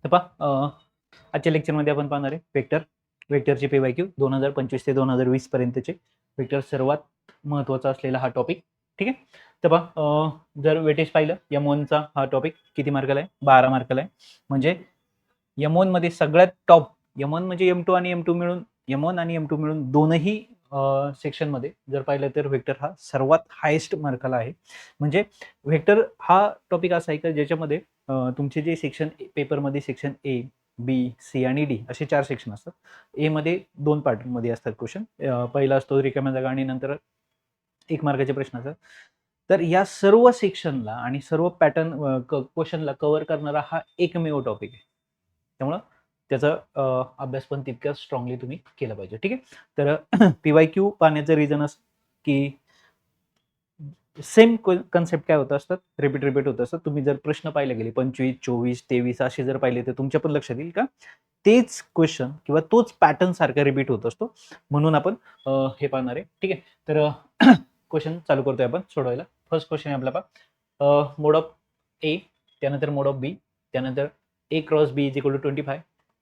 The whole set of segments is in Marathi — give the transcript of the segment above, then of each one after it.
तर पहा आजच्या लेक्चरमध्ये आपण पाहणार आहे वेक्टरचे PYQ 2025 ते 2020 पर्यंतचे वेक्टर सर्वात महत्त्वाचा असलेला हा टॉपिक. ठीक आहे. तर पहा जर वेटेज पाहिलं M1चा हा टॉपिक किती मार्काला आहे? 12 मार्काला आहे. म्हणजे M1 मध्ये सगळ्यात टॉप M1 म्हणजे M2 आणि M2 मिळून M1 आणि M2 मिळून दोनही सेक्शन मध्ये जर पाहिलं तर वेक्टर हा सर्वात हायेस्ट मार्काला आहे. म्हणजे वेक्टर हा टॉपिक असा आहे की ज्याच्यामध्ये तुमचे जे सेक्शन पेपरमध्ये सेक्शन ए बी सी आणि डी असे 4 सेक्शन असतात. ए मध्ये 2 पार्टमध्ये असतात क्वेश्चन. पहिला असतो रिकाम्या जागा आणि नंतर 1 मार्काचे प्रश्न असतात. तर या सर्व सेक्शनला आणि सर्व पॅटर्न क्वेश्चनला कव्हर करणारा हा एकमेव टॉपिक आहे. त्यामुळं त्याचा अभ्यास पण तितक्याच स्ट्रॉंगली तुम्ही केला पाहिजे. ठीक आहे. तर PYQ पाहण्याचं रिझन असं की सेम कन्सेप्ट काय होत असतात, रिपीट होत असतात. तुम्ही जर प्रश्न पाहिले गेले 25, 24, 23 असे जर पाहिले तर तुमच्या पण लक्षात येईल का तेच क्वेश्चन किंवा तोच पॅटर्न सारखा रिपीट होत असतो. म्हणून आपण हे पाहणार आहे. ठीक आहे. तर क्वेश्चन चालू करतोय आपण सोडवायला. फर्स्ट क्वेश्चन आहे आपला पहा मोड ऑफ ए, त्यानंतर मोड ऑफ बी, त्यानंतर A cross B is equal to 25.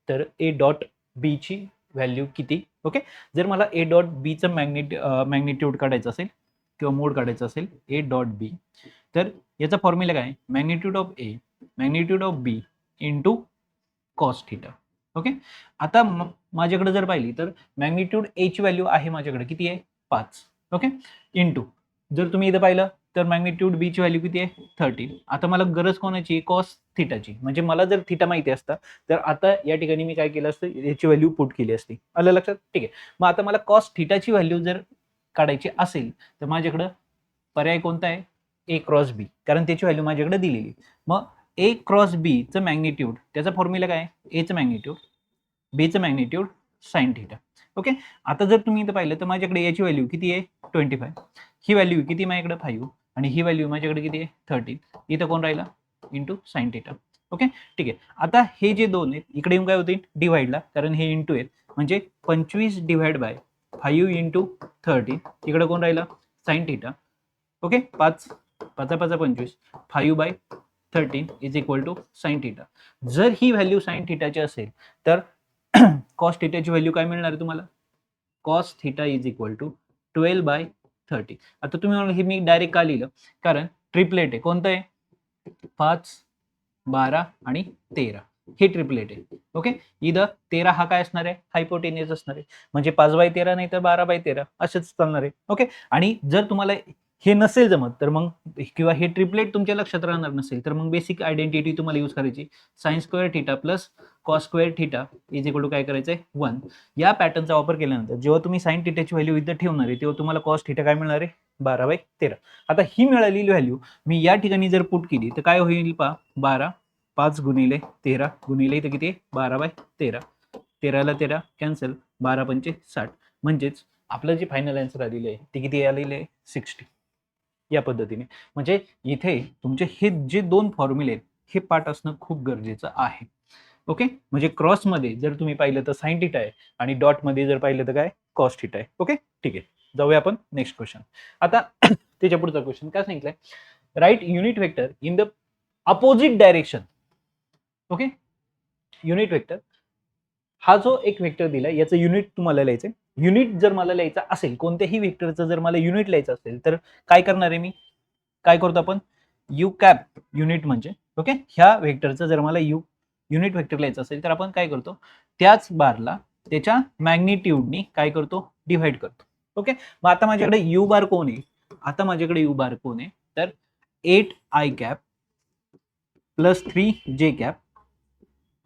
तर ए डॉट बी ची व्हॅल्यू किती? ओके. जर मला ए डॉट बीचं मॅग्निट्यूड काढायचं असेल किंवा मोड काढायचा असेल ए डॉट बी, तर याचा फॉर्म्युला काय? Magnitude of A magnitude of B into cos theta. Okay. आता माझ्याकडे जर पाहिली तर मॅग्निट्यूड ए ची व्हॅल्यू आहे माझ्याकडे किती आहे? 5. ओके. इंटू जर तुम्ही इथं पाहिलं तर मॅग्निट्यूड बी ची व्हॅल्यू किती आहे? 13. आता मला गरज कोणाची? कॉस थिटाची. म्हणजे मला जर थिटा माहिती असता तर आता या ठिकाणी मी काय केलं असतं, याची व्हॅल्यू पुट केली असती. आलं लक्षात? ठीक आहे. मग आता मला कॉस थिटाची व्हॅल्यू जर काढायची असेल तर माझ्याकडं पर्याय कोणता आहे? ए क्रॉस बी, कारण त्याची व्हॅल्यू माझ्याकडे दिलेली. मग ए क्रॉस बी चं मॅग्निट्यूड, त्याचा फॉर्म्युला काय? एचं मॅग्निट्यूड बीचं मॅग्निट्यूड साइन थिटा. ओके. आता जर तुम्ही इथं पाहिलं तर माझ्याकडे याची व्हॅल्यू किती आहे? 25. ही व्हॅल्यू किती माझ्याकडे? 5 आणि ही व्हॅल्यू माझ्याकडे किती आहे? 13. इथं कोण राहिला? Into sine theta. ओके. ठीक आहे. आता हे जे दोन आहेत इकडे येऊन काय होतील? डिव्हाइडला, कारण हे इंटू आहेत. म्हणजे 25 डिव्हाइड बाय 5 इंटू 13. इकडे कोण राहिला? Sine theta. Okay. 5 5 5 25 5 by 13 is equal to sine theta. जर ही व्हॅल्यू साइन थिटाची असेल तर कॉस थिटाची व्हॅल्यू काय मिळणार आहे तुम्हाला? Cos theta is equal to 12 by 30. आता तुम्ही म्हणाल हे मी डायरेक्ट का लिहिलं? कारण ट्रिपलेट आहे. कोणतं आहे? 5 12 आणि 13 हे ट्रिपलेट आहे. ओके. इथं 13 हा काय असणार आहे? हायपोटेनियस असणार आहे. म्हणजे 5 बाय 13 नाही तर 12 बाय 13 असेच चालणार आहे. ओके. आणि जर तुम्हाला हे नसेल जमत तर मग किंवा हे ट्रिपलेट तुमच्या लक्षात राहणार नसेल तर मग बेसिक आयडेंटिटी तुम्हाला यूज करायची. Sine square theta plus cos square theta is equal to काय करायचंय? 1. या पॅटर्नचा वापर केल्यानंतर जेव्हा तुम्ही साइन थिटाची व्हॅल्यू इथं ठेवणार आहे तेव्हा तुम्हाला कॉस थिटा काय मिळणार आहे? 12 बाय 13. आता ही मिळालेली व्हॅल्यू मी या ठिकाणी जर पुट केली तर काय होईल पहा? 12 5 गुणिले 13 गुणिले इथं किती? 12 बाय 13. 13 ला 13 कॅन्सल, 12 पंचे 60. म्हणजेच आपलं जे फायनल आन्सर आलेलं आहे ते किती आलेलं आहे? 60. या पद्धतीने म्हणजे इथे तुमचे हे जे दोन फॉर्म्युले आहेत हे पाठ असणं खूप गरजेचं आहे. ओके. म्हणजे क्रॉस मध्ये जर तुम्ही पाहिलं तर साइन थिटा आहे आणि डॉट मध्ये जर पाहिलं तर काय? कॉस थिटा आहे. ओके. ठीक आहे. जाऊया आपण नेक्स्ट क्वेश्चन. आता त्याच्या पुढचा क्वेश्चन काय सांगितलंय? Write unit vector in the opposite direction. Okay. Unit vector हा जो एक वेक्टर दिलाय याचं युनिट तुम्हाला लिहायचंय. युनिट जर मला लिहायचं असेल कोणत्याही वेक्टरचं जर मला युनिट लिहायचं असेल तर काय करणार आहे मी? काय करतो आपण? यू कॅप युनिट म्हणजे ओके. ह्या वेक्टरचं जर मला युनिट वेक्टर लिहायचं असेल तर आपण काय करतो? त्याच बारला त्याच्या मॅग्निट्यूडनी काय करतो? डिव्हाइड करतो. ओके. मग आता माझ्याकडे यू बार कोण आहे? आता माझ्याकडे यू बार कोण आहे? तर 8 I cap plus 3 J cap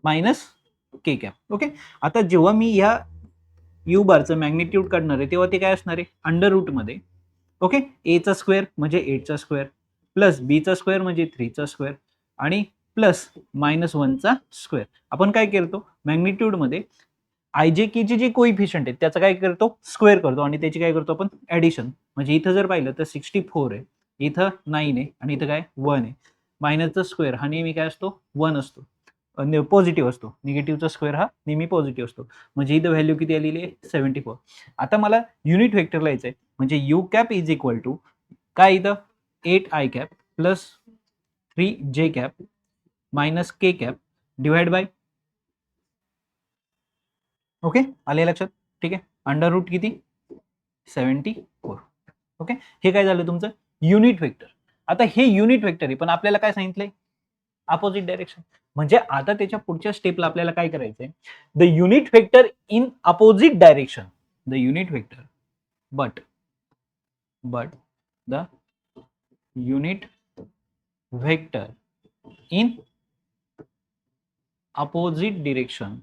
minus K cap. Okay. आता जेव्हा मी या यू बारचं मॅग्निट्यूड काढणार आहे तेव्हा ते काय असणार आहे? अंडर रूट मध्ये. ओके. ए चा स्क्वेअर म्हणजे 8 चा स्क्वेअर प्लस बी चा स्क्वेअर म्हणजे 3 चा स्क्वेअर आणि प्लस -1 चा स्क्वेअर. आपण काय करतो? मॅग्निट्यूड मध्ये आय जे के जे कोइफिशियंट आहेत त्याचं काय करतो? स्क्वेअर करतो आणि त्याची काय करतो आपण? ऍडिशन. म्हणजे इथं जर पाहिलं तर 64 आहे, इथं 9 आहे आणि इथं काय? 1 आहे. मायनसचा स्क्वेअर हा नेहमी काय असतो? 1 असतो, पॉझिटिव्ह असतो. निगेटिव्हचा स्क्वेअर हा नेहमी पॉझिटिव्ह असतो. म्हणजे इथं व्हॅल्यू किती आलेली आहे? 74. आता मला युनिट वेक्टर लिहायचं आहे म्हणजे U cap is equal to काय इथं? 8 I cap plus 3 J cap minus K cap divide by okay, आले लक्षात? ठीक आहे. अंडर रूट किती? 74. ओके, हे काय झालं तुमचं युनिट वेक्टर. आता हे युनिट वेक्टर आहे, पण आपल्याला काय सांगितलंय? Opposite direction. म्हणजे आता त्याच्या पुढच्या स्टेपला आपल्याला काय करायचंय? The unit vector in opposite direction. The unit vector but the unit vector in opposite direction,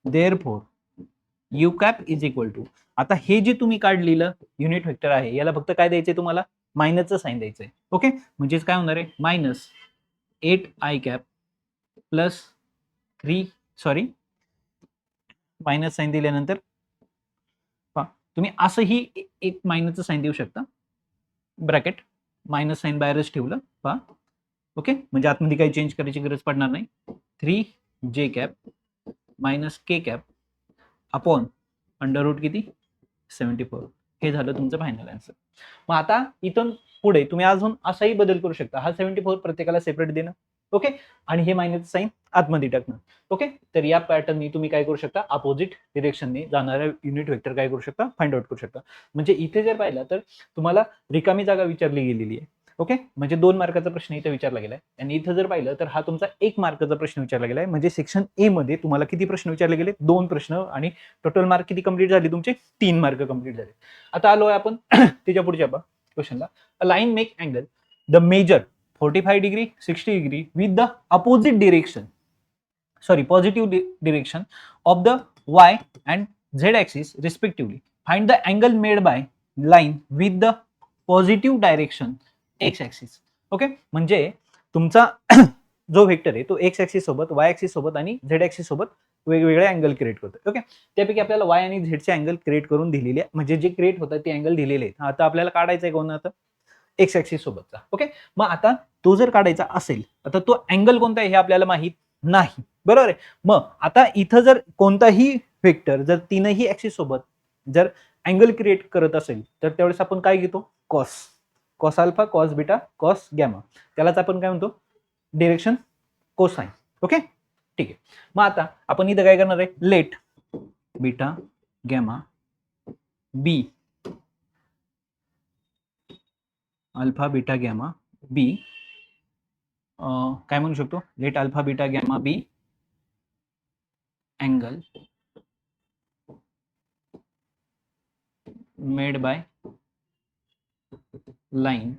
therefore u cap is equal to, आता हे जे तुम्ही काढलेलं युनिट वेक्टर आहे याला फक्त काय द्यायचंय तुम्हाला? मायनसचं साइन द्यायचंय. ओके, म्हणजेच काय होणार आहे? Minus 8i cap plus 3 sorry minus sign दिल्यानंतर तुम्ही असंही एक मायनसचं साइन देऊ शकता, ब्रॅकेट मायनस साइन बाहेरच ठेवलं पहा. ओके, म्हणजे आतमध्ये काही चेंज करायची गरज पडणार नाही. 3j cap minus K cap upon under root किती? 74. हे झालं तुमचं फायनल आन्सर. मग आता इथून पुढे तुम्ही अजून असाही बदल करू शकता. हा 74 प्रत्येकाला सेपरेट देणं, ओके, आणि हे मायनस साइन आतमध्ये टाकणं. ओके, तर या पॅटर्ननी तुम्ही काय करू शकता? अपोजिट डिरेक्शनने जाणाऱ्या युनिट वेक्टर काय करू शकता? फाइंड आउट करू शकता. म्हणजे इथे जर पाहिलं तर तुम्हाला रिकामी जागा विचारली गेलेली आहे. ओके, म्हणजे 2 मार्काचा प्रश्न इथे विचारला गेलाय, आणि इथं जर पाहिलं तर हा तुमचा 1 मार्काचा प्रश्न विचारला गेलाय. म्हणजे सेक्शन ए मध्ये तुम्हाला किती प्रश्न विचारले गेले? 2 प्रश्न, आणि टोटल मार्क किती कंप्लीट झाले तुमचे? 3 मार्क कंप्लीट झाले. आता आलोय आपण त्याच्या पुढच्या क्वेश्चनला. A line make angle the measure 45 degree 60 degree with the opposite direction, sorry positive direction of the y and z axis respectively. Find the angle made by line with the positive direction x axis. Okay, म्हणजे तुमचा जो वेक्टर आहे तो x ऍक्सिस सोबत, y ऍक्सिस सोबत आणि z ऍक्सिस सोबत वेगवेगळे अँगल क्रिएट करतो. ओके, त्यापैकी आपल्याला y आणि z चे अँगल क्रिएट करून दिलेले आहे, म्हणजे जे क्रिएट होतात ते अँगल दिलेले आहेत. आता आपल्याला काढायचा आहे कोणता? एक्स ऍक्सिस सोबतचा. ओके, मग आता तो जर काढायचा असेल, आता तो अँगल कोणता आहे हे आपल्याला माहित नाही, बरोबर आहे. मग आता इथं जर कोणताही वेक्टर जर तीनही ऍक्सिस सोबत जर अँगल क्रिएट करत असेल तर त्यावेळेस आपण काय घेतो? Cos. Cos alpha, cos beta, cos gamma, त्यालाच आपण काय म्हणतो? Direction cosine. ओके, ठीक आहे. मग आता आपण इथं काय करणार आहे? Let beta gamma be alpha beta gamma be, काय म्हणू शकतो? Let alpha beta gamma be angle made by line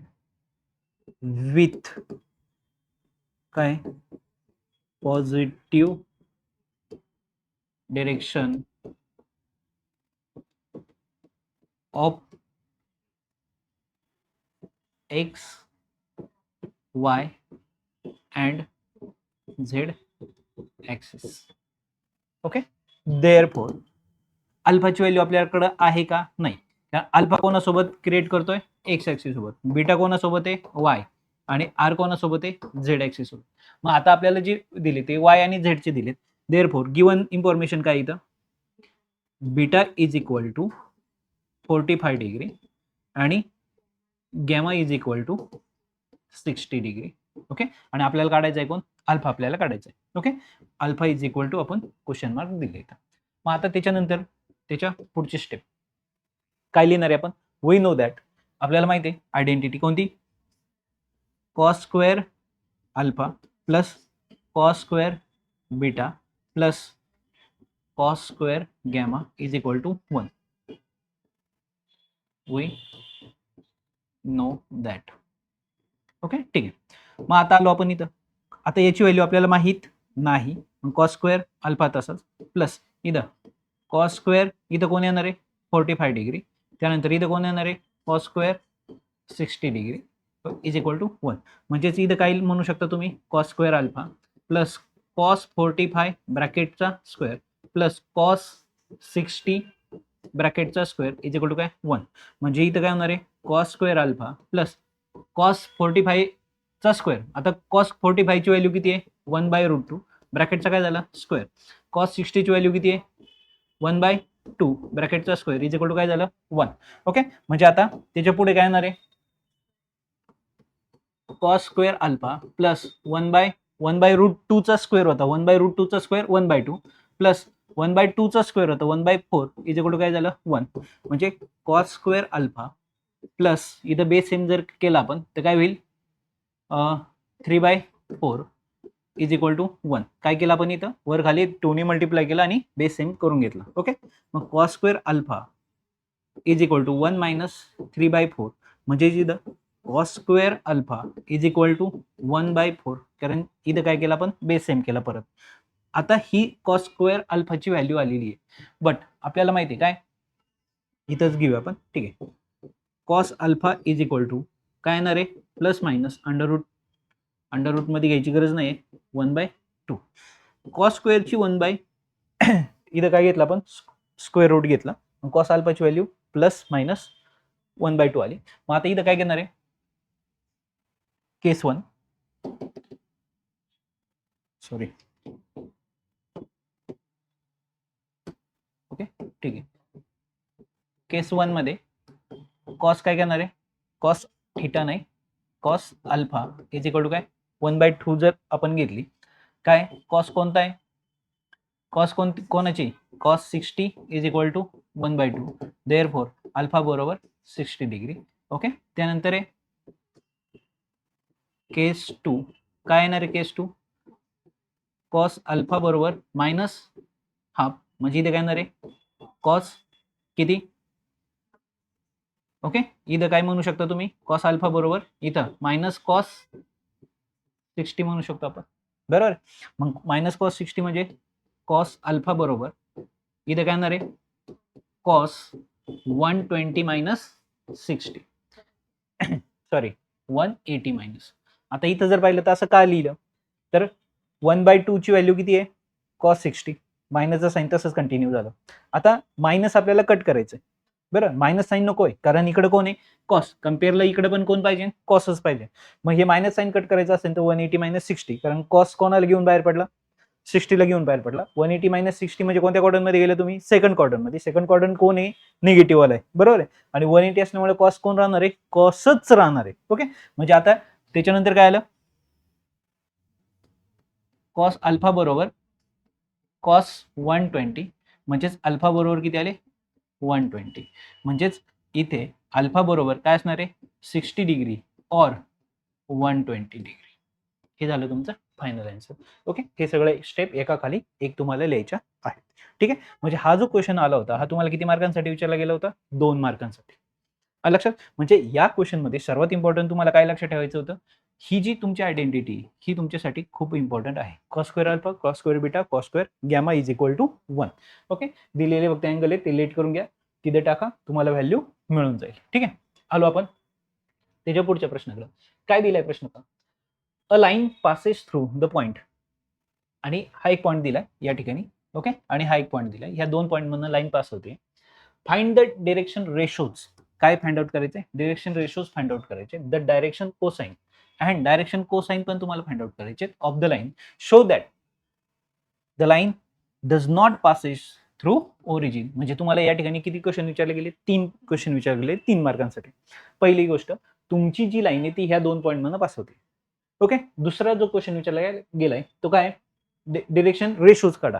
with काय? Positive direction of x, y and z axis. Okay, therefore अल्फाची व्हॅल्यू आपल्याकडे आहे का? नाही. अल्फा कोणासोबत क्रिएट करतोय? एक्स ऍक्सिस सोबत. बीटा कोणासोबत आहे? वाय. आणि आर कोणासोबत आहे? झेड ऍक्सिस सोबत. मग आता आपल्याला जे दिले ते वाय आणि झेड चे दिलेत. देअरफॉर गिवन इन्फॉर्मेशन काय इथं? Beta is equal to 45 degree आणि gamma is equal to 60 degree. Okay, आणि आपल्याला काढायचं आहे कोण? अल्फा आपल्याला काढायचं आहे. Okay, alpha is equal to आपण क्वेश्चन मार्क दिले इथं. मग आता त्याच्यानंतर त्याच्या पुढची स्टेप काय लिहिणार आहे आपण? वी नो दॅट, आपल्याला माहिती आहे आयडेंटिटी कोणती? Cos square alpha plus cos square beta plus cos square gamma is equal to 1. We know that. Okay, ठीक आहे. मग आता आलो आपण इथं. आता याची व्हॅल्यू आपल्याला माहित नाही. कॉस स्क्वेअर अल्फा तसंच प्लस इथं कॉस स्क्वेअर, इथं कोण येणार आहे? 45 डिग्री. त्यानंतर इथं कोण येणार आहे? Cos square 60 degree is equal to 1. म्हणजेच इथं काय म्हणू शकता तुम्ही? Cos square alpha plus cos 45 ब्रॅकेटचा स्क्वेअर प्लस कॉस 60 ब्रॅकेटचा स्क्वेअर इज इक्वल टू काय? 1. म्हणजे इथं काय होणार आहे? Cos square alpha plus cos 45 चा स्क्वेअर. आता कॉस 45 ची व्हॅल्यू किती आहे? 1/√2 ब्रॅकेटचा काय झाला? स्क्वेअर. कॉस 60 ची व्हॅल्यू किती आहे? 1/2 ब्रॅकेटचा स्क्वेअर इज इक्वल टू काय झालं? 1. ओके, म्हणजे आता त्याच्या पुढे काय येणार आहे? कॉस स्क्वेअर अल्फा प्लस 1/√2 1/√2 चा स्क्वेअर होता, 1/√2 चा स्क्वेअर 1/2 प्लस 1/2 चा स्क्वेअर होता 1/4 इज इक्वल टू काय झालं 1. म्हणजे कॉस स्क्वेअर अल्फा प्लस इथं बेस सेम जर केला आपण तर काय होईल 3/4 इज इक्वल टू 1. काय केलं आपण इथं वर खाली 2 ने मल्टिप्लाय केला आणि बेस सेम करून घेतला. ओके, मग cos square alpha is equal to 1 minus 3/4 म्हणजे इथं cos square alpha is equal to 1/4, कारण इथं काय केलं आपण बेस सेम केला परत. आता ही कॉस स्क्वेअर अल्फाची व्हॅल्यू आलेली आहे, बट आपल्याला माहिती आहे काय इथंच घेऊया आपण. ठीक आहे, cos alpha is equal to काय येणार आहे प्लस मायनस अंडर रूट मध्ये घ्यायची गरज नाही 1/2. कॉस स्क्वेअरची 1 इथं काय घेतलं आपण स्क्वेअर रूट घेतला, कॉस अल्फाची व्हॅल्यू प्लस मायनस 1/2 आली. मग आता इथं काय घेणार आहे केस 1 सॉरी ओके ठीक आहे, केस 1 मध्ये कॉस काय घेणार आहे कॉस थिटा नाही cos alpha is equal to काय 1/2 जर आपण घेतली काय कॉस कोणता आहे कॉस कोणाची cos 60 is equal to 1/2 therefore alpha बरोबर 60 डिग्री. ओके, त्यानंतर आहे केस 2 काय येणार आहे केस 2 कॉस अल्फा बरोबर मायनस हाफ म्हणजे इथे काय येणार आहे कॉस किती ओके इथं काय म्हणू शकता तुम्ही कॉस अल्फा बरोबर इथं मायनस कॉस 60 म्हणू शकतो आपण बरोबर. मग मायनस कॉस 60 म्हणजे कॉस अल्फा बरोबर इथं काय येणार आहे कॉस 120 मायनस 60 सॉरी 180 मायनस. आता इथं जर पाहिलं तर असं का लिहिलं तर 1/2 ची व्हॅल्यू किती आहे कॉस 60 मायनसचा साईन तसंच कंटिन्यू झालं. आता मायनस आपल्याला कट करायचं बरं, मायनस साईन नकोय कारण इकडे कोण आहे कॉस, कम्पेअरला इकडे पण कोण पाहिजे कॉसच पाहिजे. मग हे मायनस साईन कट करायचं असेल तर 180 मायनस 60 कारण कॉस कोणाला घेऊन बाहेर पडला 60 ला घेऊन बाहेर पडला. 180 मायनस 60 म्हणजे कोणत्या क्वाड्रंट मध्ये गेले तुम्ही सेकंड क्वाड्रंट मध्ये. सेकंड क्वाड्रंट कोण आहे निगेटिव्ह वाला आहे बरोबर आहे, आणि 180 असल्यामुळे कॉस कोण राहणार आहे कॉसच राहणार आहे. ओके, म्हणजे आता त्याच्यानंतर काय आलं कॉस अल्फा बरोबर कॉस 120 म्हणजेच अल्फा बरोबर किती आले 120 म्हणजेच इथे अल्फा बरोबर काय असणार आहे 60 डिग्री और 120 डिग्री. हे झालं तुमचं फायनल आन्सर. ओके, हे सगळे स्टेप एका खाली एक तुम्हाला लिहायच्या आहेत. ठीक आहे, म्हणजे हा जो क्वेश्चन आला होता हा तुम्हाला किती मार्कांसाठी विचारला गेला होता 2 मार्कांसाठी. लक्षात म्हणजे या क्वेश्चन मध्ये सर्वात इम्पॉर्टंट तुम्हाला काय लक्षात ठेवायचं होतं ही जी तुमची आयडेंटिटी ही तुमच्यासाठी खूप इम्पॉर्टंट आहे. Cos square alpha cos square beta cos square gamma is equal to 1. Okay, दिलेले फक्त अँगल आहे ते लेट करून घ्या तिथे टाका तुम्हाला व्हॅल्यू मिळून जाईल. ठीक आहे, आलो आपण त्याच्या पुढच्या प्रश्नाकडे. काय दिलाय प्रश्न का अ line passes through the point आणि हा एक पॉईंट दिलाय या ठिकाणी. ओके, आणि हा एक पॉईंट दिलाय, ह्या दोन पॉईंट मधून लाईन पास होते. फाइंड द डिरेक्शन रेशोज काय फाइंड आउट करायचे डिरेक्शन रेशोज फाइंड आउट करायचे. The direction cosine and direction cosine पण तुम्हाला फाइंड आउट करायचे of the line show that the line does not passes through origin. म्हणजे तुम्हाला या ठिकाणी किती क्वेश्चन विचारले गेले 3 क्वेश्चन विचारले गेले 3 मार्कांसाठी. पहिली गोष्ट तुमची जी लाईन आहे ती ह्या 2 पॉईंट मधून पास होते. ओके, दुसरा जो क्वेश्चन विचारला गेलाय तो काय डिरेक्शन रेशोज काढा.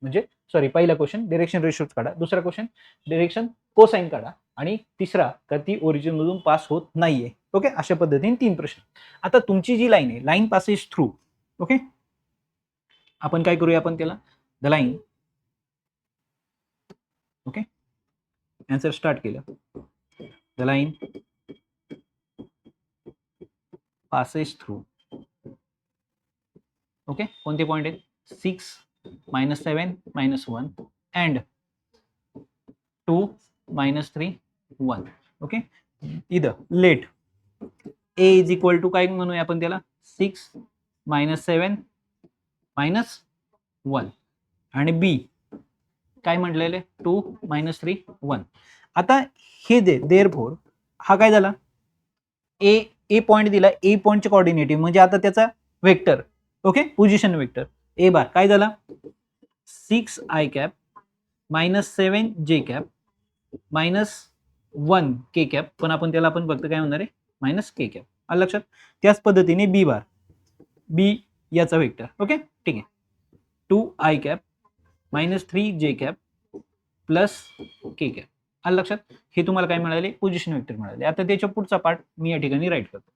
म्हणजे सॉरी पहिला क्वेश्चन डिरेक्शन रेशोज काढा, दुसरा क्वेश्चन डिरेक्शन कोसाइन काढा, आणि तिसरा का ती ओरिजिन मधून पास होत नाहीये. ओके, अशा पद्धतीने 3 प्रश्न. आता तुमची जी लाईन आहे लाईन पासेस थ्रू. ओके, आपण काय करूया आपण त्याला the line okay answer start केलं. The line passes through okay कोणते पॉइंट आहेत 6 -7 -1 अँड 2 -3 1. ओके, इथं let A is equal to काय म्हणूया आपण त्याला 6 -7 -1 आणि बी काय म्हटलेले 2 -3 1. आता हे दे देअरफॉर हा काय झाला ए ए पॉइंट दिला ए पॉइंटचे कोऑर्डिनेटिव्ह म्हणजे आता त्याचा vector okay position vector A bar काय झाला 6 i cap -7 j cap -1 k cap, पण आपण त्याला आपण फक्त काय म्हणणार आहे -k कॅप. आलं लक्षात. त्याच पद्धतीने बी बार बी याचा वेक्टर. ओके ठीक आहे. 2i cap minus 3j cap plus K cap. आलं लक्षात. हे तुम्हाला काय मिळाले, पोझिशन वेक्टर मिळाले. आता त्याच्या पुढचा पार्ट मी या ठिकाणी राईट करतो.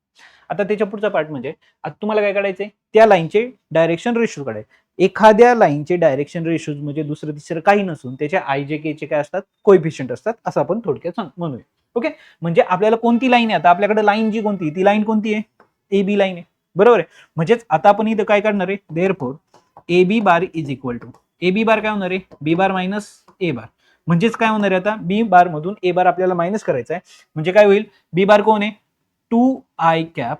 आता त्याच्या पुढचा पार्ट म्हणजे आता तुम्हाला काय काढायचंय, त्या लाईनचे डायरेक्शन रेशो काढायचे. एखाद्या लाईनचे डायरेक्शन रेशोज म्हणजे दुसरं तिसरं काही नसून त्याचे आय जे के चे काय असतात, कोएफिशियंट असतात, असं आपण थोडक्यात म्हणूया. ओके म्हणजे आपल्याला कोणती लाईन आहे, आता आपल्याकडे लाईन जी कोणती, ती लाईन कोणती आहे, ए बी लाईन आहे, बरोबर आहे. म्हणजेच आता आपण इथं काय काढणार आहे, therefore A B bar is equal to, A B bar काय होणार आहे, बी बार मायनस ए बार. म्हणजेच काय होणार आहे, आता बी बार मधून ए बार आपल्याला मायनस करायचा आहे. म्हणजे काय होईल, बी बार कोण आहे, 2i cap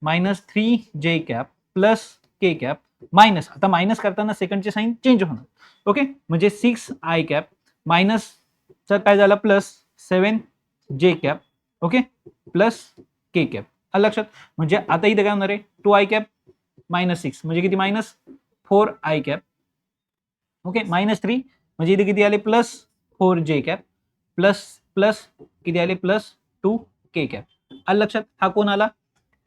minus 3j cap plus K cap minus, आता मायनस करताना सेकंडचे साइन चेंज होणार. ओके म्हणजे 6i कॅप मायनस तर काय झालं plus 7j cap. Okay plus K cap. आलं लक्षात. म्हणजे आता इथे काय होणार आहे, 2i कॅप मायनस 6 म्हणजे किती, minus 4i cap. Okay minus 3 म्हणजे इथे किती आले, plus 4j cap plus plus किती आले, प्लस 2k कॅप. आलं लक्षात. हा कोण आला,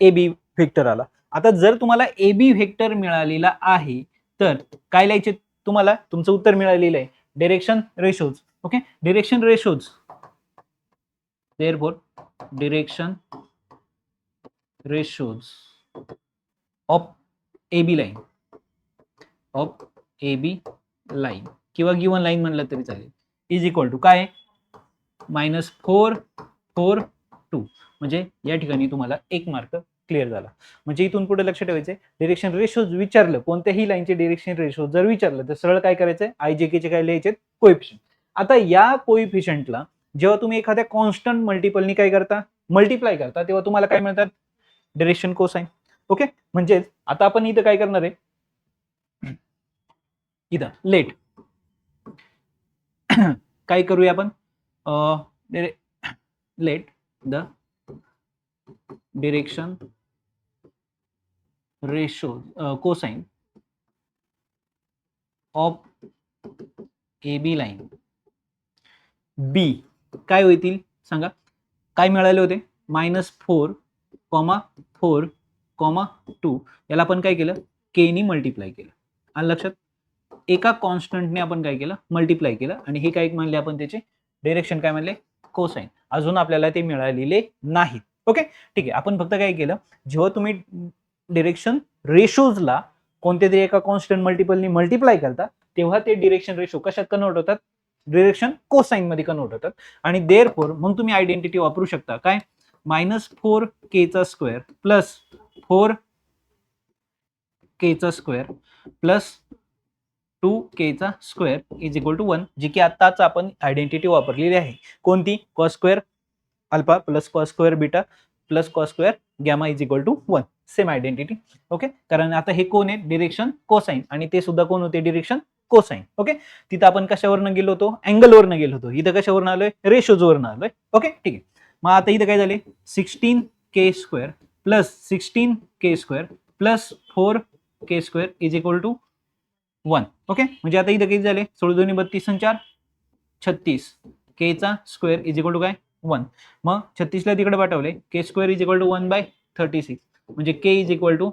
ए बी व्हेक्टर आला. आता जर तुम्हाला ए बी व्हेक्टर मिळालेला आहे तर काय लिहायचे, तुम्हाला तुमचं उत्तर मिळालेलं आहे direction ratios. Okay direction ratios, therefore direction ratios of A B line, of A B line किंवा गिवन लाईन म्हणलं तरी चालेल, इज इक्वल टू काय, -442. म्हणजे या ठिकाणी तुम्हाला 1 मार्क क्लिअर झाला. म्हणजे इथून पुढे लक्ष ठेवायचे, डायरेक्शन रेशोज विचारलं, कोणत्याही लाईनचे डायरेक्शन रेशो जर विचारलं तर सरळ काय करायचंय, आय जे के चे काय लिहायचे, कोएफिशियंट. आता या कोएफिशियंटला जेव्हा तुम्ही एखाद्या कॉन्स्टंट मल्टिपलनी काय करता, मल्टिप्लाय करता, तेव्हा तुम्हाला काय मिळतात, डायरेक्शन कोसाइन. ओके म्हणजे आता आपण इथं काय करणार आहे, इथं लेट काय करूया आपण, let the direction ratio cosine of A B line B काय होतील सांगा, काय मिळाले होते, -4,4,2. याला आपण काय केलं, के नी मल्टिप्लाय केलं. आलं लक्षात. एका कॉन्स्टंटने आपण काय केलं, मल्टिप्लाय केलं आणि हे काय म्हणले आपण, त्याचे डायरेक्शन काय म्हणले, कोसाइन. अजून आपल्याला ते मिळालेले नाहीत. ओके ठीक आहे. आपण फक्त काय केलं, जेव्हा तुम्ही डायरेक्शन रेशोजला कोणत्या तरी एका कॉन्स्टंट मल्टिपलनी मल्टिप्लाय करता तेव्हा ते डायरेक्शन रेशो कशात कन्वर्ट होतात, डायरेक्शन कोसाइन मध्ये कन्वर्ट होतात. आणि देअरफॉर मग तुम्ही आयडेंटिटी वापरू शकता, काय, -4k चा स्क्वेअर प्लस 4k चा स्क्वेअर प्लस 2k चा स्क्वेअर इज इक्वल टू 1, जी की आताच आपण आयडेंटिटी वापरलेली आहे. कोणती, cos square alpha plus cos square beta plus cos square gamma is equal to 1. Same identity. Okay कारण आता हे कोण आहे, डायरेक्शन कोसाइन, आणि ते सुद्धा कोण होते, डायरेक्शन कोसाइन. ओके तिथं आपण कशावरनं गेलो होतो, अँगलवरनं गेलो होतो. इथं कशावरनं आलोय, रेशोजवरनं आलोय. ओके ठीक आहे. मग आता इथं काय झाले, 16k square plus 16k square plus 4k square is equal to 1. Okay म्हणजे आता इथं किती झाले, 16 2 32 4 36, k चा स्क्वेअर इज इक्वल टू काय, 1. मग 36 ला तिकडे पाठवले, k square is equal to 1/36 म्हणजे k इज इक्वल टू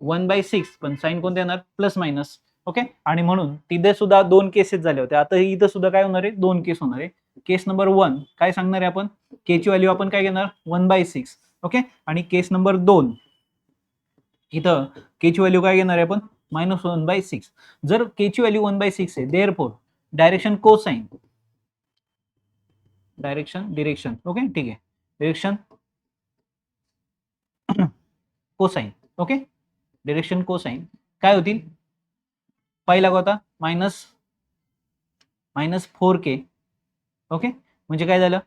1/6, पण साइन कोणते येणार, प्लस मायनस. ओके आणि म्हणून तिथे सुद्धा 2 केसेस झाले होते. आता इथं सुद्धा काय होणार आहे, 2 केस होणार आहे. केस नंबर 1 काय सांगणार आहे आपण, k ची व्हॅल्यू आपण काय घेणार, 1/6. ओके आणि केस नंबर 2 इथं k ची व्हॅल्यू काय घेणार आहे आपण, -1/6. जर k ची व्हॅल्यू 1/6 आहे, therefore direction cosine, direction okay ठीक आहे, direction cosine. Okay direction cosine काय होतील, पहिला होता -4k. ओके म्हणजे काय झालं,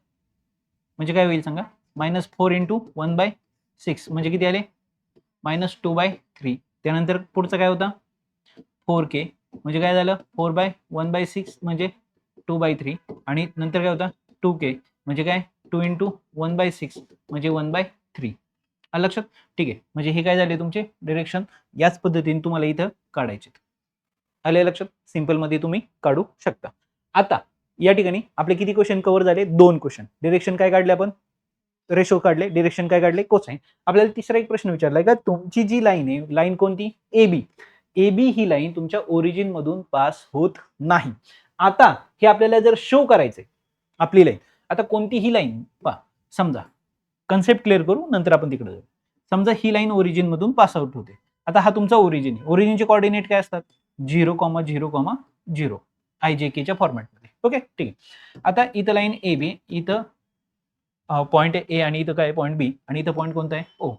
म्हणजे काय होईल सांगा, -4 × 1/6 म्हणजे किती आले, -2/3. त्यानंतर पुढचं काय होता, 4k म्हणजे काय झालं, 4/1/6 म्हणजे 2/3. आणि नंतर काय होता, 2k म्हणजे काय, 2 × 1/6 म्हणजे 1/3. आलं लक्षात. ठीक आहे. म्हणजे हे काय झाले तुमचे डायरेक्शन, याच पद्धतीने तुम्हाला इथं काढायचे. आले लक्षात. सिंपल मध्ये तुम्ही काढू शकता. आता या ठिकाणी आपले किती क्वेश्चन कव्हर झाले, 2 क्वेश्चन. डायरेक्शन काय काढले आपण, रेशो काढले, डायरेक्शन काय काढले, कोसाइन. आपल्याला तिसरा एक प्रश्न विचारलाय का, तुमची जी लाईन आहे, लाईन कोणती, ए बी, ए बी ही लाईन तुमच्या ओरिजिन मधून पास होत नाही. आता हे आपल्याला जर शो करायचंय आपली लाईन, आता कोणतीही लाईन पहा, समजा कन्सेप्ट क्लिअर करू नंतर आपण तिकडे जाऊ. समजा ही लाईन ओरिजिन मधून पास आउट होते. आता हा तुमचा ओरिजिन आहे. ओरिजिनचे कोऑर्डिनेट काय असतात? 0,0,0 IJK च्या फॉर्मॅटमध्ये. ओके ठीक आहे. आता इथं लाईन ए बी, इथं पॉईंट ए आणि इथं काय पॉईंट बी आणि इथं पॉईंट कोणता आहे? ओ.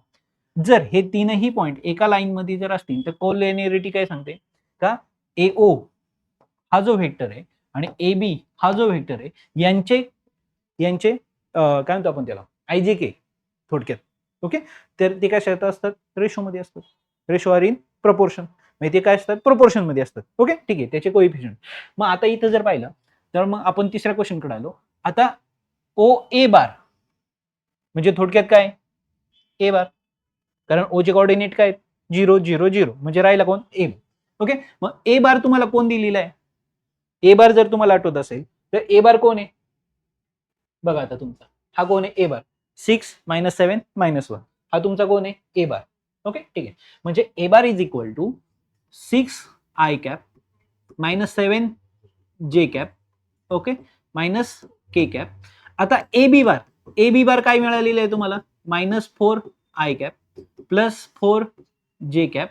जर हे तीनही पॉईंट एका लाईन मध्ये जर असतील तर कोलिनिअरिटी काय सांगते का AO हा जो व्हेक्टर आहे आणि AB हा जो व्हेक्टर आहे यांचे काय म्हणतो आपण त्याला IJK थोडक्यात. ओके तर ते कशात असतात? रेशो मध्ये असतात. रेशो आर इन प्रपोर्शन, म्हणजे ते काय असतात? प्रपोर्शन मध्ये असतात. ओके ठीक आहे, त्याचे कोएफिशियंट. मग आता इथं जर पाहिलं तर मग आपण तिसऱ्या क्वेश्चन कडे आलो. आता OA बार म्हणजे थोडक्यात काय? ए बार, कारण ओ चे कोऑर्डिनेट काय? 0 0 0, म्हणजे राहिला कोण? ए. ओके मग ए बार तुम्हाला कोण दिलेला आहे? ए बार जर तुम्हाला आठवत असेल तर ए बार कोण आहे? बघा आता तुमचा हा कोण आहे? ए बार. 6 - 7 - 1 हा तुमचा कोण आहे? A bar. ओके ठीक आहे, म्हणजे A bar is equal to 6 I cap -7 J cap, okay -K cap. आता ए बी बार काय मिळालेलं आहे तुम्हाला? -4 I cap +4 J cap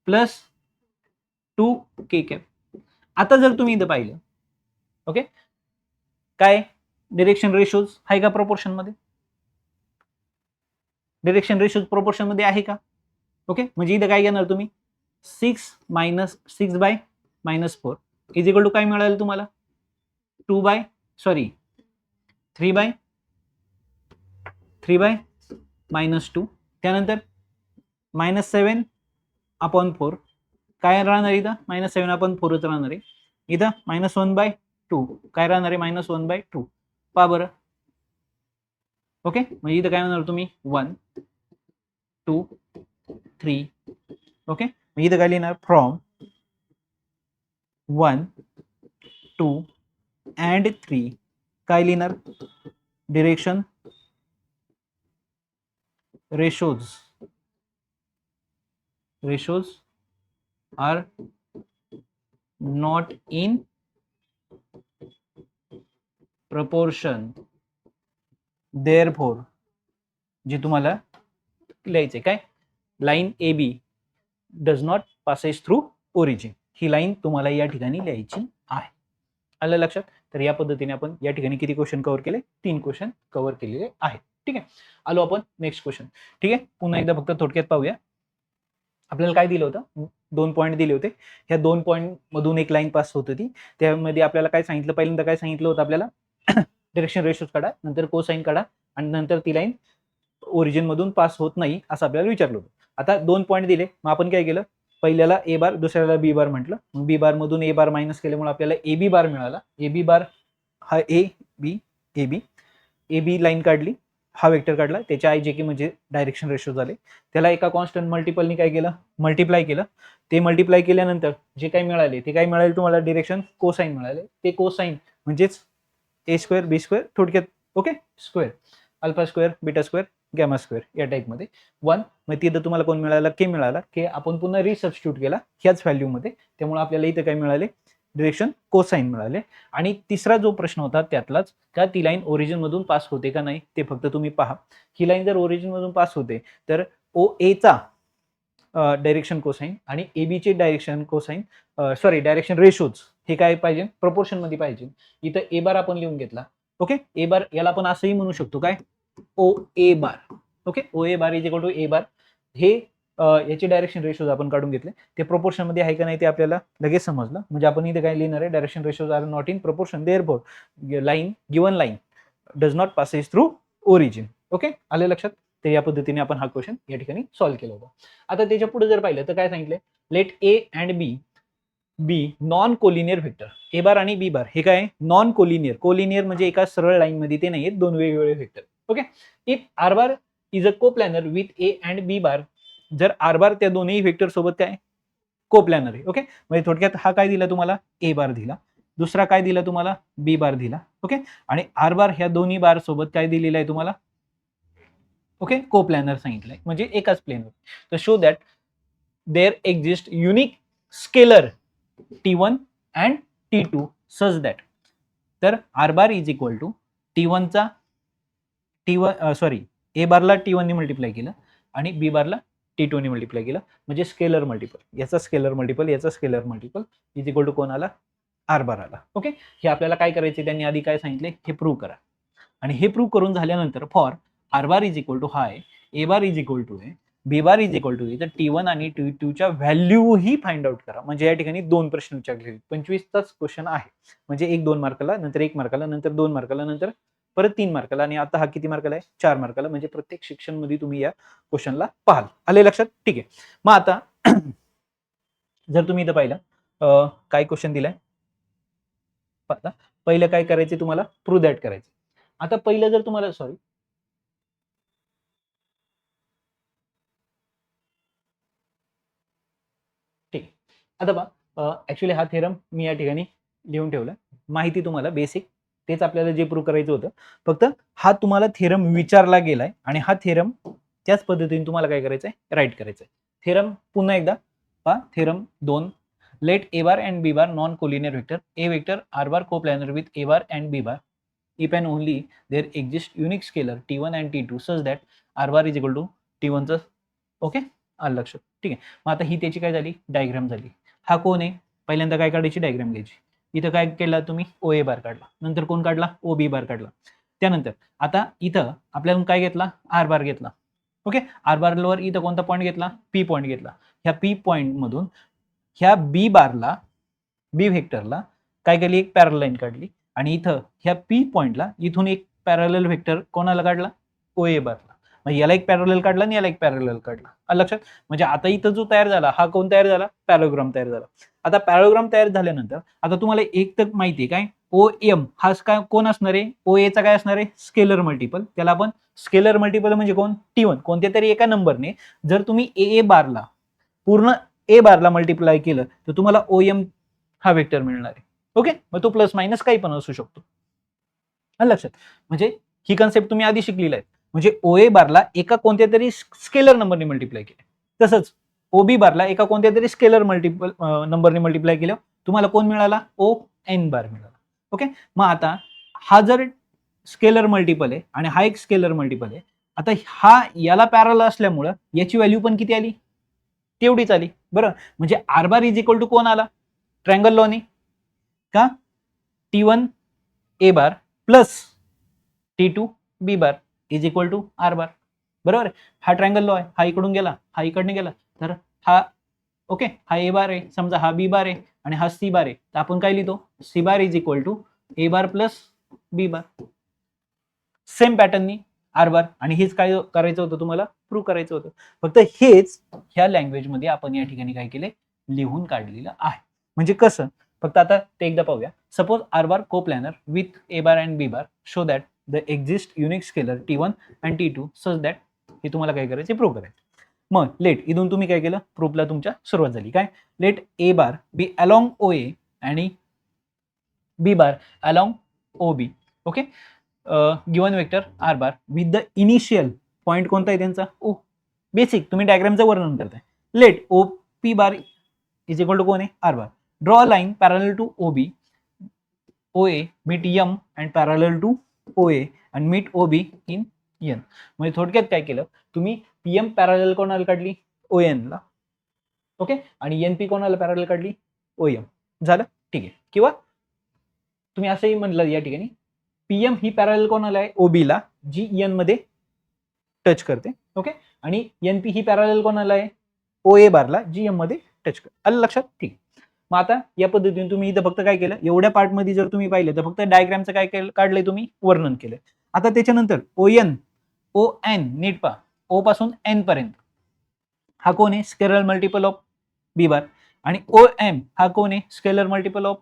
+2 K cap. आता जर तुम्ही इथं पाहिलं, ओके काय डिरेक्शन रेशोज आहे का प्रोपोर्शन मध्ये? डिरेक्शन रेशोज प्रोपोर्शन मध्ये आहे का? ओके म्हणजे इथं काय घेणार तुम्ही? 6 - 6/-4 इज इक्वल टू काय मिळालं तुम्हाला? 3/-2. त्यानंतर -7/4 काय राहणार इथं? -7/4च राहणार आहे. इथं -1/2 काय राहणार आहे? -1/2. पहा बरं. ओके म्हणजे इथं काय म्हणणार तुम्ही? 1 2 3. ओके मग इथं काय लिहिणार? फ्रॉम 1 2 and 3 काय लिहिणार? Direction ratios are not in proportion, therefore जे तुम्हाला लिहायचे काय? Line A B does not passes through origin, ही लाईन तुम्हाला या ठिकाणी लिहायची आहे. आलं लक्षात? तर या पद्धतीने आपण या ठिकाणी किती क्वेश्चन कव्हर केले? 3 क्वेश्चन कव्हर केलेले आहेत. ठीक आहे, आलो आपण नेक्स्ट क्वेश्चन. ठीक आहे, पुन्हा एकदा फक्त थोडक्यात पाहूया. आपल्याला काय दिलं होतं? 2 पॉईंट दिले होते. ह्या 2 पॉईंट मधून एक लाईन पास होत होती. त्यामध्ये आपल्याला काय सांगितलं? पहिल्यांदा काय सांगितलं होतं आपल्याला? डिरेक्शन रेशोज काढा, नंतर कोसाइन काढा आणि नंतर ती लाईन ओरिजिन मधून पास होत नाही असं आपल्याला विचारलं होतं. आता 2 पॉईंट दिले, मग आपण काय केलं? पहिल्याला ए बार, दुसऱ्याला बी बार म्हटलं. मग बी बार मधून ए बार मायनस केल्यामुळे आपल्याला ए बी बार मिळाला. ए बी बार हा ए बी लाईन काढली, हा वेक्टर काढला, त्याच्या IJK म्हणजे डायरेक्शन रेशो झाले. त्याला एका कॉन्स्टंट मल्टिपलनी काय केलं? मल्टिप्लाय केलं. ते मल्टिप्लाय केल्यानंतर जे काय मिळाले ते काय मिळाले तुम्हाला? डिरेक्शन कोसाइन मिळाले. ते कोसाइन म्हणजेच A² B², थोडक्यात okay square, alpha square, beta square, gamma square या टाईपमध्ये 1. मग तिथं तुम्हाला कोण मिळाला? के मिळाला. के आपण पुन्हा रिसबस्टिट्यूट केला ह्याच व्हॅल्यूमध्ये, त्यामुळे आपल्याला इथं काय मिळाले? डिरेक्शन कोसाइन मिळाले. आणि तिसरा जो प्रश्न होता त्यातलाच, का ती लाईन ओरिजिन मधून पास होते का नाही ते फक्त तुम्ही पहा. ही लाईन जर ओरिजिन मधून पास होते तर OA चा डायरेक्शन कोसाइन आणि AB चे डायरेक्शन कोसाइन डायरेक्शन रेशोज हे काय पाहिजे? प्रपोर्शन मध्ये पाहिजे. इथं ए बार आपण लिहून घेतला. ओके ए बार याला आपण असंही म्हणू शकतो काय? OA bar. Okay OA bar is equal to A bar. हे याचे डायरेक्शन रेशोज आपण काढून घेतले. ते प्रोपोर्शन मध्ये आहे का नाही ते आपल्याला लगेच समजलं. म्हणजे आपण इथे काय लिहिणार आहे? Direction ratios are not in proportion, therefore line given line does not passes through origin. Okay आले लक्षात? तर या पद्धतीने आपण हा क्वेश्चन या ठिकाणी सॉल्व्ह केला होता. आता त्याच्या पुढे जर पाहिलं तर काय सांगितलंय? Let A and B non collinear vector. A bar आणि बी बार हे काय? Non collinear. कोलिनियर म्हणजे एका सरळ लाईन मध्ये ते नाहीये, दोन वेगवेगळे vector. Okay if R bar is a coplanar with A and B bar, जर आर बार त्या दोन्ही व्हेक्टर सोबत काय? कोप्लॅनर आहे. ओके म्हणजे थोडक्यात हा काय दिला तुम्हाला? ए बार दिला. दुसरा काय दिला तुम्हाला? बी बार दिला. ओके आणि आर बार ह्या दोन्ही बार सोबत काय दिलेलं आहे तुम्हाला? ओके कोप्लॅनर सांगितलंय, म्हणजे एकाच प्लेनवर. तर show that there exist unique scalar T1 and T2 such that. तर R bar is equal to T1चा ए बारला T1 ने मल्टिप्लाय केलं आणि बी बारला T2 ने मल्टिप्लाय केलं, म्हणजे स्केलर मल्टिपल, याचा स्केलर मल्टिपल, याचा scalar multiple is equal to कोण आला? आर बार आला. ओके, हे आपल्याला काय करायचे, त्यांनी आधी काय सांगितले हे प्रूव्ह करा. आणि हे प्रूव्ह करून झाल्यानंतर for R bar is equal to hi, A bar is equal to A, B bar is equal to A, तर T1 आणि T2 च्या व्हॅल्यू ही फाइंड आउट करा. म्हणजे या ठिकाणी 2 प्रश्न विचारले, 25चाच क्वेश्चन आहे. म्हणजे एक 2 मार्काला, नंतर 1 मार्काला, नंतर 2 मार्काला, नंतर परत 3 मार्काला, आणि आता हा किती मार्काला आहे? 4 मार्काला. म्हणजे प्रत्येक सेक्शन मध्ये तुम्ही या क्वेश्चनला पाहाल. आले लक्षात? ठीक आहे. मग आता जर तुम्ही इथं पाहिलं काय क्वेश्चन दिलाय, पहिलं काय करायचे तुम्हाला? प्रूव्ह दॅट करायचे. आता पहिलं जर तुम्हाला ठीक, आता बघा ऍक्च्युली हा थेरम मी या ठिकाणी लिहून ठेवला, माहिती तुम्हाला बेसिक, तेच आपल्याला जे प्रूव्ह करायचं होतं. फक्त हा तुम्हाला थेरम विचारला गेलाय आणि हा थेरम त्याच पद्धतीने तुम्हाला काय करायचंय? राईट करायचंय. थेरम पुन्हा एकदा पहा. Theorem 2, let A bar and B bar non collinear vector, A vector R bar coplanar with A bar and B bar if and only there exists unique scalar T1 and T2 such that R bar is equal to T1 चा. ओके, आलं लक्षात? ठीक आहे. मग आता ही त्याची काय झाली? डायग्राम झाली. हा कोण आहे? पहिल्यांदा काय काढायची? डायग्राम घ्यायची. इथं काय केला तुम्ही? ओ ए बार काढला, नंतर कोण काढला? ओ बी बार काढला. त्यानंतर आता इथं आपल्याला काय घेतला? आर बार घेतला. ओके, आर बारवर इथं कोणता पॉईंट घेतला? पी पॉईंट घेतला. ह्या पी पॉईंट मधून ह्या बी बारला, बी व्हेक्टरला काय केली? एक पॅरल लाईन काढली, आणि इथं ह्या पी पॉइंटला इथून एक पॅरलल व्हेक्टर कोणाला काढला? ओ ए बारला. मग याला एक पॅरलल काढला आणि याला एक पॅरलल काढला. आलं लक्षात? म्हणजे आता इथं जो तयार झाला हा कोण तयार झाला? पॅरोग्राम तयार झाला. आता पॅरोग्राम तयार झाल्यानंतर आता तुम्हाला एक तर माहिती आहे काय? ओ एम हा काय कोण असणार आहे? ओ एचा काय असणार आहे? Scalar multiple. त्याला आपण स्केलर मल्टिपल म्हणजे कोण? T1. कोणत्या तरी एका नंबरने जर तुम्ही ए बारला पूर्ण ए बारला मल्टिप्लाय केलं तर तुम्हाला ओ एम हा वेक्टर मिळणार आहे. ओके, मग तो प्लस मायनस काही पण असू शकतो. लक्षात? म्हणजे ही कन्सेप्ट तुम्ही आधी शिकलेली आहे. म्हणजे ओ ए बारला एका कोणत्या तरी स्केलर नंबरने मल्टिप्लाय केले, तसंच ओ बी बारला एका कोणत्या तरी स्केलर नंबरने मल्टिप्लाय केलं, तुम्हाला कोण मिळाला? ओ एन बार मिळाला. ओके, मग आता हा जर स्केलर मल्टिपल आहे आणि हा एक स्केलर मल्टिपल आहे, आता हा याला पॅरल असल्यामुळं याची व्हॅल्यू पण किती आली? तेवढीच आली. बरं, म्हणजे R bar is equal to कोण आला? ट्रायंगल लॉने का? T1 A bar plus T2 B bar is equal to R bar. बरोबर आहे? हा ट्रायंगल लॉ आहे, हा इकडून गेला, हा इकडने गेला, तर हा ओके, हा ए बार आहे, समजा हा बी बार आहे आणि हा सी बार आहे, तर आपण काय लिहितो? C bar is equal to A bar plus B bar. Same पॅटर्ननी आर बार. आणि हेच काय करायचं होतं तुम्हाला? प्रूव्ह करायचं होतं. फक्त हेच ह्या लँग्वेजमध्ये आपण या ठिकाणी काय केले? लिहून काढलेलं आहे. म्हणजे कसं? फक्त आता ते एकदा पाहूया. Suppose R bar coplanar with A bar and B bar show that the exist unique scalar T1 and T2 such that, हे तुम्हाला काय करायचे? प्रूव्ह करायचे. मग लेट इथून तुम्ही काय केलं? प्रूफला तुमच्या सुरुवात झाली. काय? Late A bar B along O A आणि B bar along O B. Okay, given vector R bar with the initial point कोणता आहे त्यांचा? ओ. बेसिक तुम्ही डायग्रामचं वर्णन करताय. Let O P bar is equal to कोण आहे? R bar. Draw a line parallel to O B, O A meet M and parallel to O A and meet O B in N. म्हणजे थोडक्यात काय केलं तुम्ही? पीएम पॅरलल कोणाला काढली? ओ एन ला. ओके, आणि एन पी कोणाला पॅरलल काढली? O M. झालं? ठीक आहे. किंवा तुम्ही असंही म्हणलं या ठिकाणी पीएम ही पॅरलल कोणाला आहे? ओबी ला, जी एन मध्ये टच करते. ओके, आणि एनपी ही पॅरलल कोणाला आहे? ओ ए बारला, जी एम मध्ये टच करते. आलं लक्षात? ठीक. मग आता या पद्धतीने तुम्ही इथं फक्त काय केलं? एवढ्या पार्ट मध्ये जर तुम्ही पाहिलं तर फक्त डायग्रामचं काय काढलंय तुम्ही? वर्णन केलंय. आता त्याच्यानंतर ओ एन, ओ एन नीट पहा, ओ पासून एन पर्यंत हा कोण आहे? Scalar multiple of B bar. आणि ओ एम हा कोण आहे? Scalar multiple of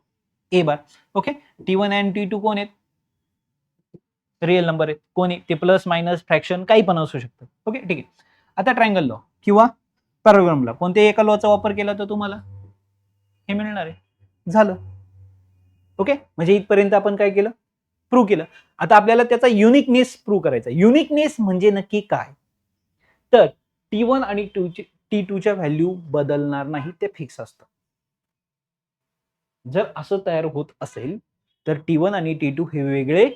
A bar. Okay, T1 and T2 कोण आहेत? रिअल नंबर आहेत. कोणी? ते प्लस मायनस फ्रॅक्शन काही पण असू शकतं. ओके, ठीक आहे. आता ट्रायंगल लॉ किंवा पॅराग्रामला कोणत्या एका लॉचा वापर केला तर तुम्हाला हे मिळणार आहे. झालं. ओके, म्हणजे इथपर्यंत आपण काय केलं? प्रूव्ह केलं. आता आपल्याला त्याचा युनिकनेस प्रूव्ह करायचा. युनिकनेस म्हणजे नक्की काय? तर T1 आणि T2च्या व्हॅल्यू बदलणार नाही, ते फिक्स असतं. जर असं तयार होत असेल तर T1 आणि T2 हे वेगळे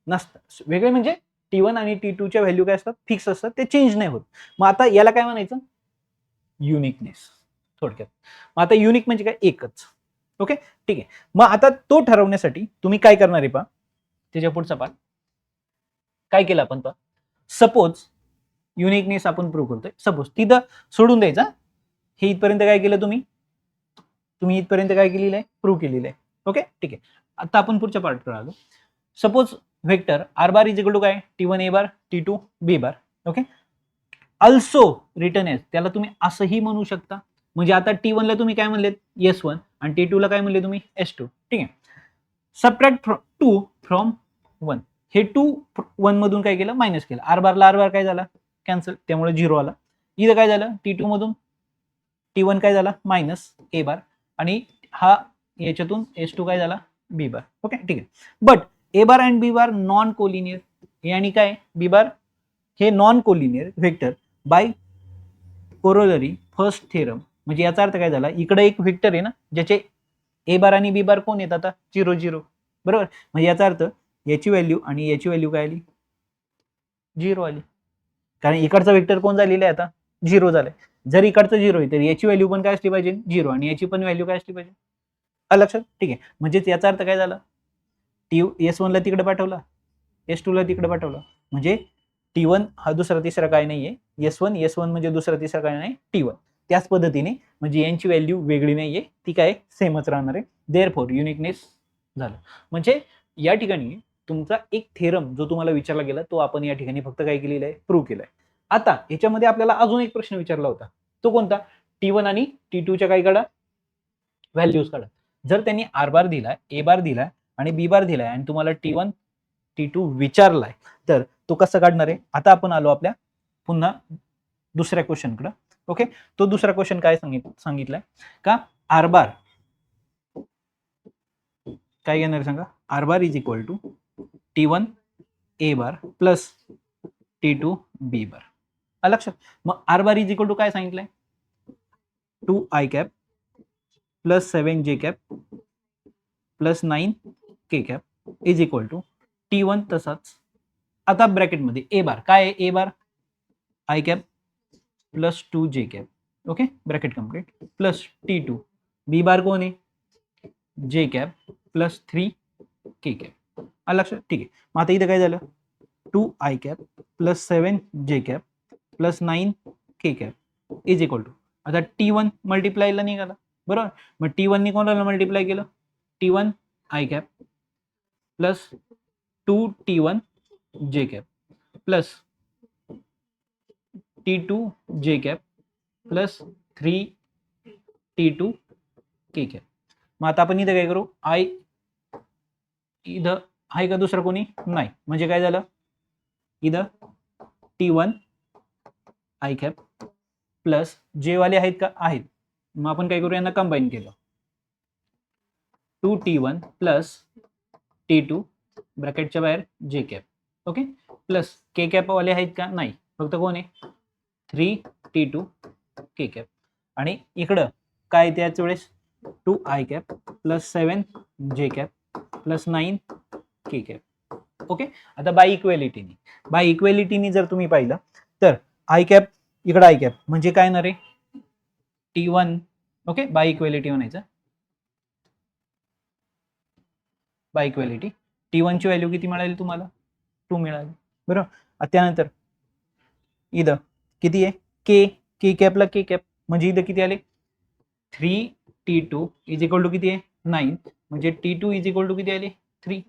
नसतात. वेगळे म्हणजे T1 आणि T2च्या व्हॅल्यू काय असतात, फिक्स असतात, ते चेंज नाही होत. मग आता याला काय म्हणायचं, युनिकनेस थोडक्यात. मग आता युनिक म्हणजे काय, एकच. ओके, ठीक आहे. मग आता तो ठरवण्यासाठी तुम्ही काय करणार आहे पहा, त्याच्या पुढचा पार्ट काय केलं आपण पहा. सपोज युनिकनेस आपण प्रूव्ह करतोय, सपोज तिथं सोडून द्यायचा, हे इथपर्यंत काय केलं तुम्ही इथपर्यंत काय केलेलं आहे, प्रूव्ह केलेलं आहे. ओके, ठीक आहे. आता आपण पुढच्या पार्टकडे आलो. Suppose vector R bar is equal to काय, T1 A bar T2 B bar. Okay, also written as, त्याला तुम्ही असंही म्हणू शकता. म्हणजे आता T1 ला तुम्ही काय म्हणलेत, S1 आणि T2 ला काय म्हणले तुम्ही, S2. ठीक आहे. सबट्रॅक्ट 2 फ्रॉम 1, हे 2 1 मधून काय केलं, मायनस केलं. आर बारला आर बार काय झाला, कॅन्सल, त्यामुळे 0 आला. इथं काय झालं, T2 मधून T1 काय झाला, मायनस A बार, आणि हा याच्यातून S2 काय झाला, B बार. ओके, ठीक आहे. But A bar and B bar non collinear, हे आणि काय B बार हे non collinear vector by corollary first theorem. म्हणजे याचा अर्थ काय झाला, इकडे एक व्हेक्टर आहे ना ज्याचे A बार आणि B बार कोण येतात आता, 0 0, बरोबर. म्हणजे याचा अर्थ याची व्हॅल्यू आणि याची व्हॅल्यू काय आली, 0 आली. कारण इकडचा वेक्टर कोण झालेला आहे आता, 0 झालाय. जर इकडचं 0 आहे तर याची व्हॅल्यू पण काय असली पाहिजे, 0, आणि याची पण व्हॅल्यू काय असली पाहिजे. लक्षात, ठीक आहे. म्हणजेच याचा अर्थ काय झाला, S1 ला तिकडे पाठवला, S2 ला तिकडे पाठवला, म्हणजे T1 हा दुसरा तिसरा काय नाहीये, S1 म्हणजे दुसरा तिसरा काय नाही, T1. त्याच पद्धतीने म्हणजे यांची व्हॅल्यू वेगळी नाहीये, ती काय सेमच राहणार आहे. देअरफॉर युनिकनेस झालं. म्हणजे या ठिकाणी तुमचा एक थेरम जो तुम्हाला विचारला गेला तो आपण या ठिकाणी फक्त काय केलेला आहे, प्रूव्ह केलाय. आता याच्यामध्ये आपल्याला अजून एक प्रश्न विचारला होता, तो कोणता, T1 आणि T2च्या काय काढा, व्हॅल्यूज काढा. जर त्यांनी आर बार दिलाय, A बार दिलाय आणि B बार दिलाय आणि तुम्हाला T1 T2 विचारलाय, तर तो कसं काढणार आहे. आता आपण आलो आपल्या पुन्हा दुसऱ्या क्वेश्चनकडे. ओके, तो दुसरा क्वेश्चन काय सांगितलाय का, आर बार काय घेणार सांगा, R bar is equal to T1 A bar plus T2 B bar. लक्षात. मग R bar is equal to काय सांगितलंय, 2i cap plus 7j cap plus 9k cap is equal to T1 तसाच. आता ब्रॅकेटमध्ये A बार काय आहे, A bar i cap plus 2j cap. Okay, bracket complete, plus T2 B bar कोण आहे, j cap plus 3k cap. लक्षात, ठीक आहे. मग आता इथं काय झालं, 2i cap plus 7j cap plus 9k cap is equal to, आता T1 मल्टिप्लायला निघाला, बरोबर. मग T1 ने कोणाला मल्टिप्लाय केलं, T1 i cap plus 2T1 j cap plus T2 j cap plus 3T2 k cap. मग आता आपण इथं काय करू, i इथं आहे का दुसरा कोणी नाही, म्हणजे काय झालं, इथं T1 i कॅप प्लस जे वाले आहेत का, आहेत. मग आपण काय करू, यांना कंबाईन केलं, 2T1 प्लस T2 ब्रॅकेटच्या बाहेर j cap. Okay, plus k cap वाले आहेत का, नाही, फक्त कोण आहे, 3T2 k कॅप. आणि इकडं काय त्याच वेळेस 2i cap plus 7j cap plus 9k cap. Okay, आता बाय इक्वेलिटीनी जर तुम्ही पाहिलं तर i कॅप इकडं i कॅप म्हणजे काय येणार आहे, T1. ओके, बाय इक्वेलिटी म्हणायचं, बाय इक्वेलिटी T1 ची व्हॅल्यू किती मिळाली तुम्हाला, 2 मिळाली, बरोबर. त्यानंतर इथं किती आहे, k कॅपला k कॅप, म्हणजे इथं किती आले, 3T2 इज इक्वल टू किती आहे, 9, म्हणजे T2 इज इक्वल टू किती आले, 3.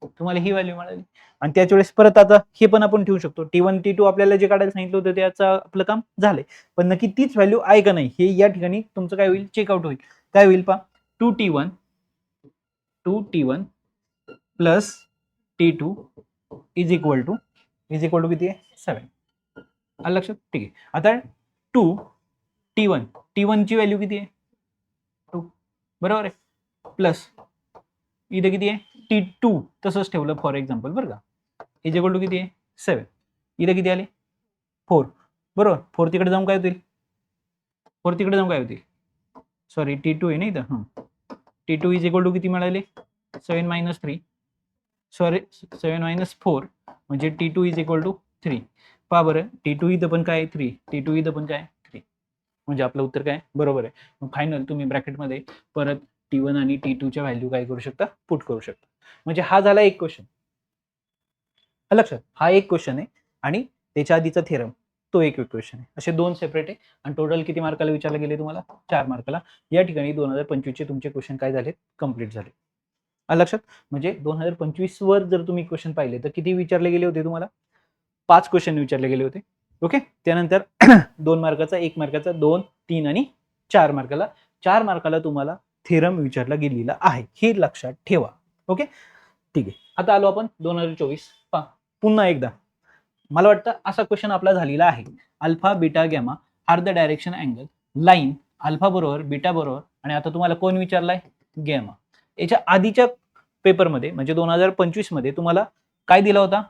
तुम्हाला ही व्हॅल्यू मिळाली. आणि त्याच वेळेस परत आता हे पण आपण ठेवू शकतो, T1 T2 आपल्याला जे काढायला सांगितलं होतं त्याचं आपलं काम झालंय, पण नक्की तीच व्हॅल्यू आहे का नाही हे या ठिकाणी तुमचं काय होईल, चेकआउट होईल. काय होईल पहा, 2T1 plus T2 is equal to किती आहे, 7. आलं लक्षात, ठीक आहे. आता 2T1 ची व्हॅल्यू किती आहे, 2, बरोबर आहे, प्लस इथे किती आहे, T2 तसंच ठेवलं फॉर एक्झाम्पल, बरं का, इज इक्वल टू किती आहे, 7. इथे किती आले, 4, बरोबर. 4 तिकडे जाऊन काय होतील, 4 तिकडे जाऊन काय होतील, सॉरी T2 आहे ना इथं, हां T2 इज इक्वल टू किती मिळाले 7 - 3, सॉरी 7 - 4 म्हणजे T2 इज इक्वल टू 3. पहा बरं T2 इथं पण काय 3, T2 इथं पण काय 3, म्हणजे आपलं उत्तर काय बरोबर आहे. मग फायनल तुम्ही ब्रॅकेटमध्ये परत T1 आणि T2 च्या व्हॅल्यू काय करू शकता, पुट करू शकता. म्हणजे हा झाला एक क्वेश्चन, लक्षात, हा एक क्वेश्चन आहे आणि त्याच्या आधीचा थेरम तो एक क्वेश्चन आहे. असे दोन सेपरेट आहे आणि टोटल किती मार्काला विचारले गेले तुम्हाला, 4 मार्काला. या ठिकाणी 2025 चे तुमचे क्वेश्चन काय झाले, कंप्लीट झाले. लक्षात, म्हणजे 2025 वर जर तुम्ही क्वेश्चन पाहिले तर किती विचारले गेले होते तुम्हाला, 5 क्वेश्चन विचारले गेले होते. ओके, त्यानंतर 2 मार्काचा, 1 मार्काचा, 2, 3 आणि 4 मार्काला, 4 मार्काला तुम्हाला थेरम विचारला गेलेला आहे, हे लक्षात ठेवा. ओके, ठीक आहे. आता आलो आपण 2024. पहा पुन्हा एकदा मला वाटतं असा क्वेश्चन आपला झालेला आहे. Alpha beta gamma are the direction angle line alpha बरोबर बीटा बरोबर, आणि आता तुम्हाला कोण विचारलाय, गॅमा. याच्या आधीच्या पेपरमध्ये म्हणजे 2025 मध्ये तुम्हाला काय दिला होता,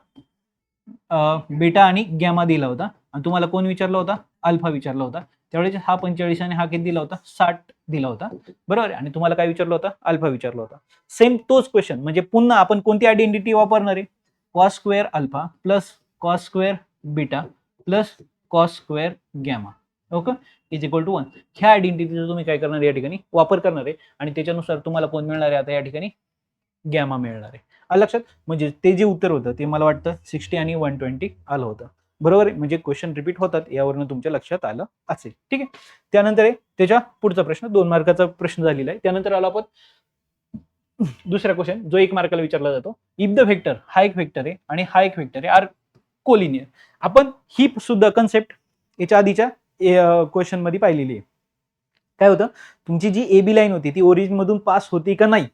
बीटा आणि गॅमा दिला होता आणि तुम्हाला कोण विचारला होता, अल्फा विचारला होता. त्यावेळेस हा 45 आणि हा किती दिला होता, 60 दिला होता, बरोबर. आणि तुम्हाला काय विचारलं होता, अल्फा विचारला होता. सेम तोच क्वेश्चन, म्हणजे पुन्हा आपण कोणती आयडेंटिटी वापरणार आहे, cos square alpha plus cos square beta plus cos square gamma, okay, is equal to 1. ह्या आयडेंटिटीचा तुम्ही काय करणार या ठिकाणी वापर करणार आहे आणि त्याच्यानुसार तुम्हाला कोण मिळणार आहे आता या ठिकाणी, गॅमा मिळणार आहे. लक्षात, म्हणजे ते जे उत्तर होतं ते मला वाटतं 60 आणि 120 आलं होतं, बरोबर आहे. म्हणजे क्वेश्चन रिपीट होतात यावरून तुमच्या लक्षात आलं असेल, ठीक आहे. त्यानंतर त्याच्या पुढचा प्रश्न 2 मार्काचा प्रश्न झालेला आहे. त्यानंतर आलो आपण दुसरा क्वेश्चन जो 1 मार्काला विचारला जातो. इफ द व्हेक्टर, हा एक व्हेक्टर आहे आणि हा एक व्हेक्टर आहे, आर कोलिनियर. आपण ही सुद्धा कन्सेप्ट याच्या आधीच्या क्वेश्चन मध्ये पाहिलेली आहे. काय होतं, तुमची जी AB लाईन होती ती ओरिजिन मधून पास होती का नाही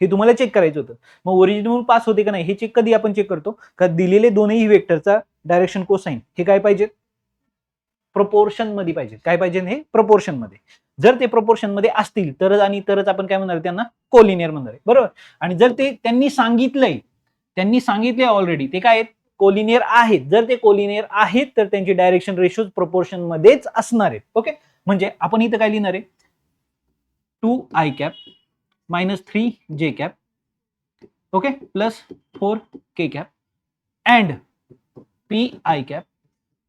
हे तुम्हाला चेक करायचं होतं. मग ओरिजिन मधून पास होते का नाही हे चेक कधी आपण चेक करतो, का दिलेले दोनही वेक्टरचा डायरेक्शन कोसाइन हे काय पाहिजे, प्रपोर्शन मध्ये पाहिजे. काय पाहिजे, हे प्रपोर्शन मध्ये. जर ते प्रपोर्शन मध्ये असतील तरच आणि तरच आपण काय म्हणणार, त्यांना कोलिनियर म्हणणार आहे, बरोबर. आणि जर ते त्यांनी सांगितलंय ऑलरेडी ते काय आहेत, कोलिनियर आहेत. जर ते कोलिनियर आहेत तर त्यांची डायरेक्शन रेशो प्रपोर्शन मध्येच असणार आहेत. ओके, म्हणजे आपण इथं काय लिहिणार आहे, 2i cap minus 3j cap, okay, plus 4k cap and pi cap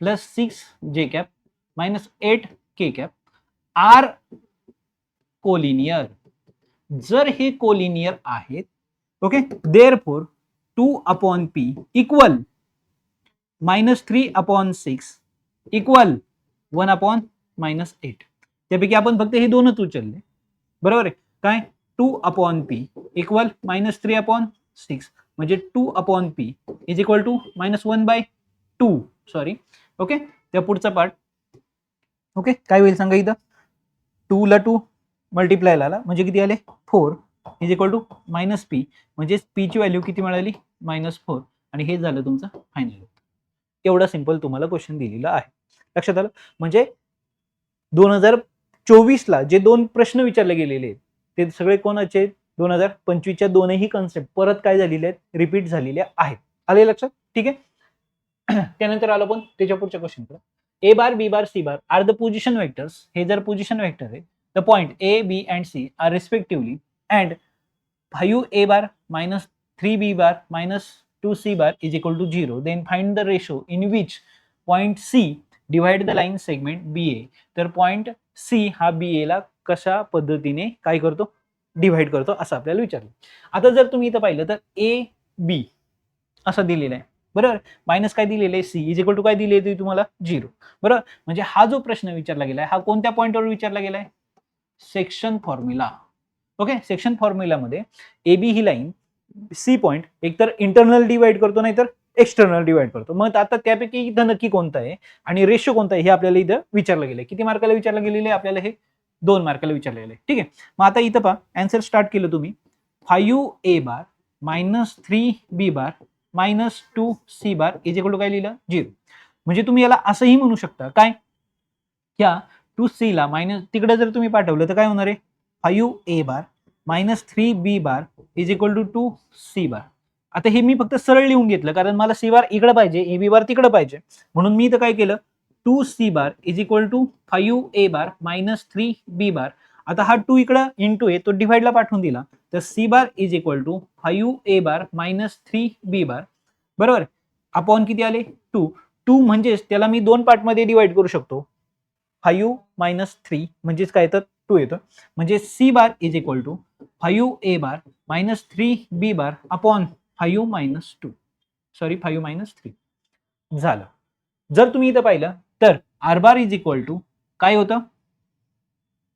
plus 6j cap minus 8k cap are collinear. जर हे कोलिनियर आहेत, okay, therefore 2/p equal -3/6 equal 1/-8. त्यापैकी आपण फक्त हे दोनच उचलले, बरोबर आहे. काय, 2/p इक्वल -3/6 म्हणजे 2/p is equal to -1/2, sorry, okay. त्या पुढचा पार्ट, ओके, काय होईल सांगा, इथं 2 ला 2 मल्टिप्लाय आला म्हणजे किती आले 4 इज इक्वल टू -p, म्हणजे p ची व्हॅल्यू किती मिळाली, -4, आणि हे झालं तुमचं फायनल. एवढा सिंपल तुम्हाला क्वेश्चन दिलेला आहे, लक्षात आलं. म्हणजे 2024 ला जे 2 प्रश्न विचारले गेलेले आहेत ते सगळे कोणाचे, 2025च्या दोनही कन्सेप्ट परत काय झालेले आहेत, रिपीट झालेले आहेत. आले लक्षात, ठीक आहे. त्यानंतर आलो आपण त्याच्या पुढच्या क्वेश्चनकडे. A bar B bar C bar are the position vectors. हे जर पोझिशन वेक्टर आहे, the point A B and C are respectively and 5a bar minus 3b bar minus 2c bar is equal to 0, then find the ratio in which point C divide the line segment BA. तर पॉइंट C हा BA ला कशा पद्धतीने काय करतो, डिवाइड करतो, असं आपल्याला विचारलं. आता जर तुम्ही इथं पाहिलं तर AB असं दिलेलं आहे, बरोबर. मायनस काय दिलेलं आहे, C इज इक्वल टू काय दिले आहे तुम्हाला, 0, बरोबर. म्हणजे हा जो प्रश्न विचारला गेला आहे हा कोणत्या पॉइंटवर विचारला गेला आहे, सेक्शन फॉर्म्युला. ओके, सेक्शन फॉर्म्युलामध्ये AB ही लाईन सी पॉइंट एकतर इंटरनल डिवाइड करतो नाहीतर एक्सटर्नल डिवाइड करतो. मग आता त्यापैकी इथं नक्की कोणता आहे आणि रेशो कोणता आहे हे आपल्याला इथं विचारलं गेलं. किती मार्काला विचारलं गेलेलं आहे आपल्याला, हे 2 मार्काला विचारलं गेलं आहे, ठीक आहे. मग आता इथं पहा, आन्सर स्टार्ट केलं तुम्ही, 5a bar minus 3b bar minus 2c bar is equal to काय लिहिलं, 0. म्हणजे तुम्ही याला असंही म्हणू शकता काय, या 2c ला मायनस तिकडे जर तुम्ही पाठवलं तर काय होणार आहे, 5a bar minus 3b bar is equal to 2c bar. आता हे मी फक्त सरळ लिहून घेतलं कारण मला c बार इकडे पाहिजे, ab बार तिकडे पाहिजे, म्हणून मी इथं काय केलं, 2c bar is equal to 5a bar minus 3b bar. आता हा 2 इकडं इंटू आहे तो डिवाइडला पाठवून दिला तर c bar is equal to 5a bar minus 3b bar. बरोबर. अपॉन किती आले 2. 2 म्हणजेच त्याला मी दोन पार्टमध्ये डिवाइड करू शकतो. 5 मायनस 3 म्हणजेच काय तर 2 येतं. म्हणजे c bar is equal to 5a bar minus 3b bar upon 5 minus 2. Sorry 5 minus 3 झालं. जर तुम्ही इथं पाहिलं तर R bar is equal to काय होतं,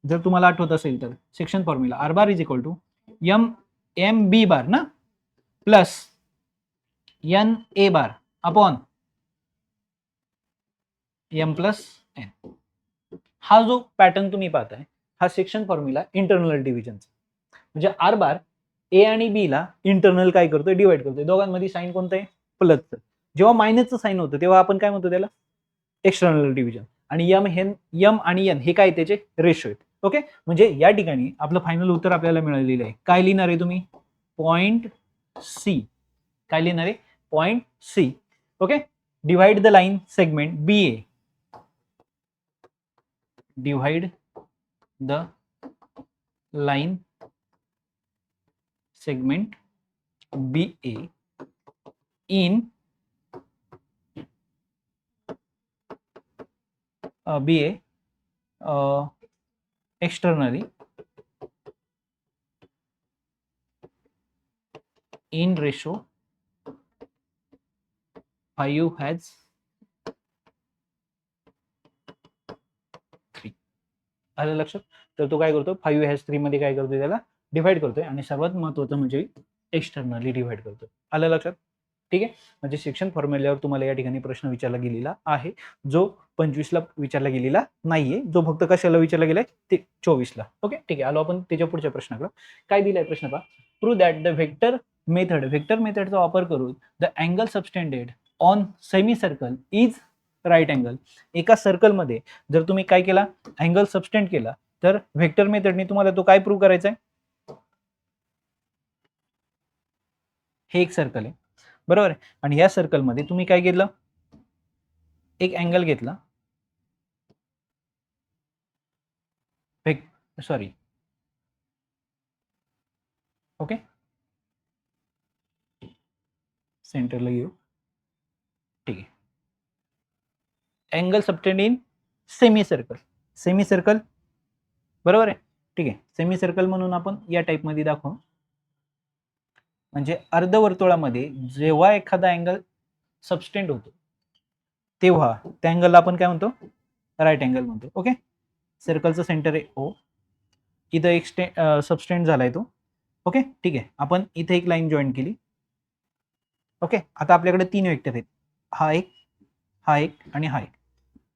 जर तुम्हाला आठवत असेल तर section formula R bar is equal to M B bar ना plus N A bar upon M plus N. हा जो पॅटर्न तुम्ही पाहताय हा सेक्शन फॉर्म्युला इंटरनल डिव्हिजनचा. म्हणजे आर बार ए आणि बी ला इंटरनल काय करतोय डिवाइड करतोय. दोघांमध्ये साइन कोणतं आहे प्लसचं. जेव्हा मायनसचं साइन होतं तेव्हा आपण काय म्हणतो त्याला एक्सटर्नल डिव्हिजन. आणि एम आणि एन हे काय त्याचे रेशो आहेत. ओके. म्हणजे या ठिकाणी आपलं फायनल उत्तर आपल्याला मिळालेलं आहे. काय लिहिणार आहे तुम्ही पॉइंट सी. काय लिहिणार आहे point C. Okay. Divide the line segment B A. divide the line segment BA in BA externally in ratio 5 has 3. आलं लक्षात. तर तो काय करतो 5 has 3 मध्ये काय करतोय त्याला डिवाइड करतोय आणि सर्वात महत्त्वाचं म्हणजे एक्सटर्नली डिवाइड करतोय. आलं लक्षात. ठीक आहे. म्हणजे सेक्शन फॉर्म्युल्यावर तुम्हाला या ठिकाणी प्रश्न विचारला गेलेला आहे जो 25 ला विचारला गेलेला नाहीये, जो फक्त कशाला विचारला गेलाय ते 24 ला. ओके. ठीक आहे. आलो आपण त्याच्या पुढच्या प्रश्नाकडे. काय दिलाय प्रश्न पहा. प्रूव्ह दॅट द व्हेक्टर मेथडचा वापर करून the angle subtended on semi circle is right angle. एका सर्कल मध्ये जर तुम्ही काय केला अँगल सबस्टेंड केला तर व्हेक्टर मेथडने तुम्हाला तो काय प्रूव्ह करायचा आहे. हे एक सर्कल आहे बरोबर आहे. आणि या सर्कल मध्ये तुम्ही काय घेतलं एक अँगल घेतला. सॉरी ओके सेंटरला घेऊ. ठीक आहे. Angle subtend in semi circle बरोबर आहे. ठीक आहे. सेमी सर्कल म्हणून आपण या टाइप मध्ये दाखवू. म्हणजे अर्धवर्तुळामध्ये जेव्हा एखादा अँगल सबस्टेंड होतो तेव्हा त्या अँगलला आपण काय म्हणतो राईट अँगल म्हणतो. ओके. सर्कलचं सेंटर आहे ओ. इथं एक सबस्टेंड झालाय तो. ओके. ठीक आहे. आपण इथे एक लाईन जॉईन केली. ओके. आता आपल्याकडे 3 वेक्टर आहेत. हा एक आणि हा एक.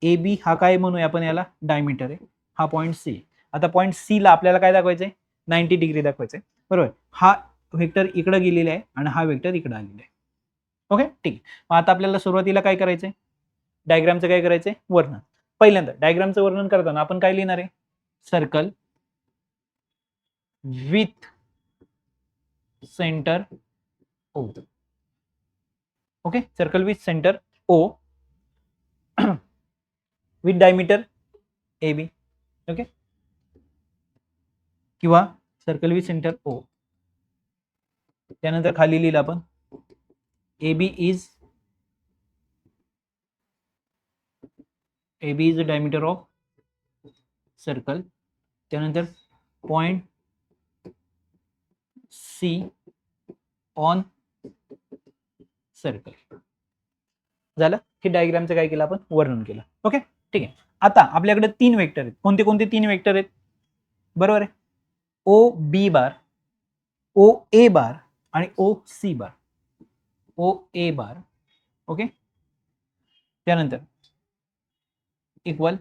ए बी हा काय म्हणूया आपण याला डायमीटर आहे. हा पॉईंट सी. आता पॉईंट सी ला आपल्याला काय दाखवायचंय 90 डिग्री दाखवायचंय बरोबर. हा वेक्टर इकडे गेलेला आहे आणि हा वेक्टर इकडे आलेला आहे. ओके. ठीक. मग आता आपल्याला सुरुवातीला काय करायचंय डायग्रामचं काय करायचंय वर्णन. पहिल्यांदा डायग्रामचं वर्णन करताना आपण काय लिहिणार आहे circle with centre O. Okay. Circle with centre O with diameter A B. Okay. किंवा सर्कल विथ सेंटर ओ. त्यानंतर खाली लिहिलं आपण A B is the diameter of circle. त्यानंतर पॉइंट सी ऑन सर्कल. झालं. हे डायग्रामचं काय केलं आपण वर्णन केलं. ओके. ठीक आहे. आता आपल्याकडे 3 वेक्टर आहेत. कोणते कोणते 3 वेक्टर आहेत बरोबर आहे. ओ B bar O A bar आणि O C bar. O A bar okay. त्यानंतर equal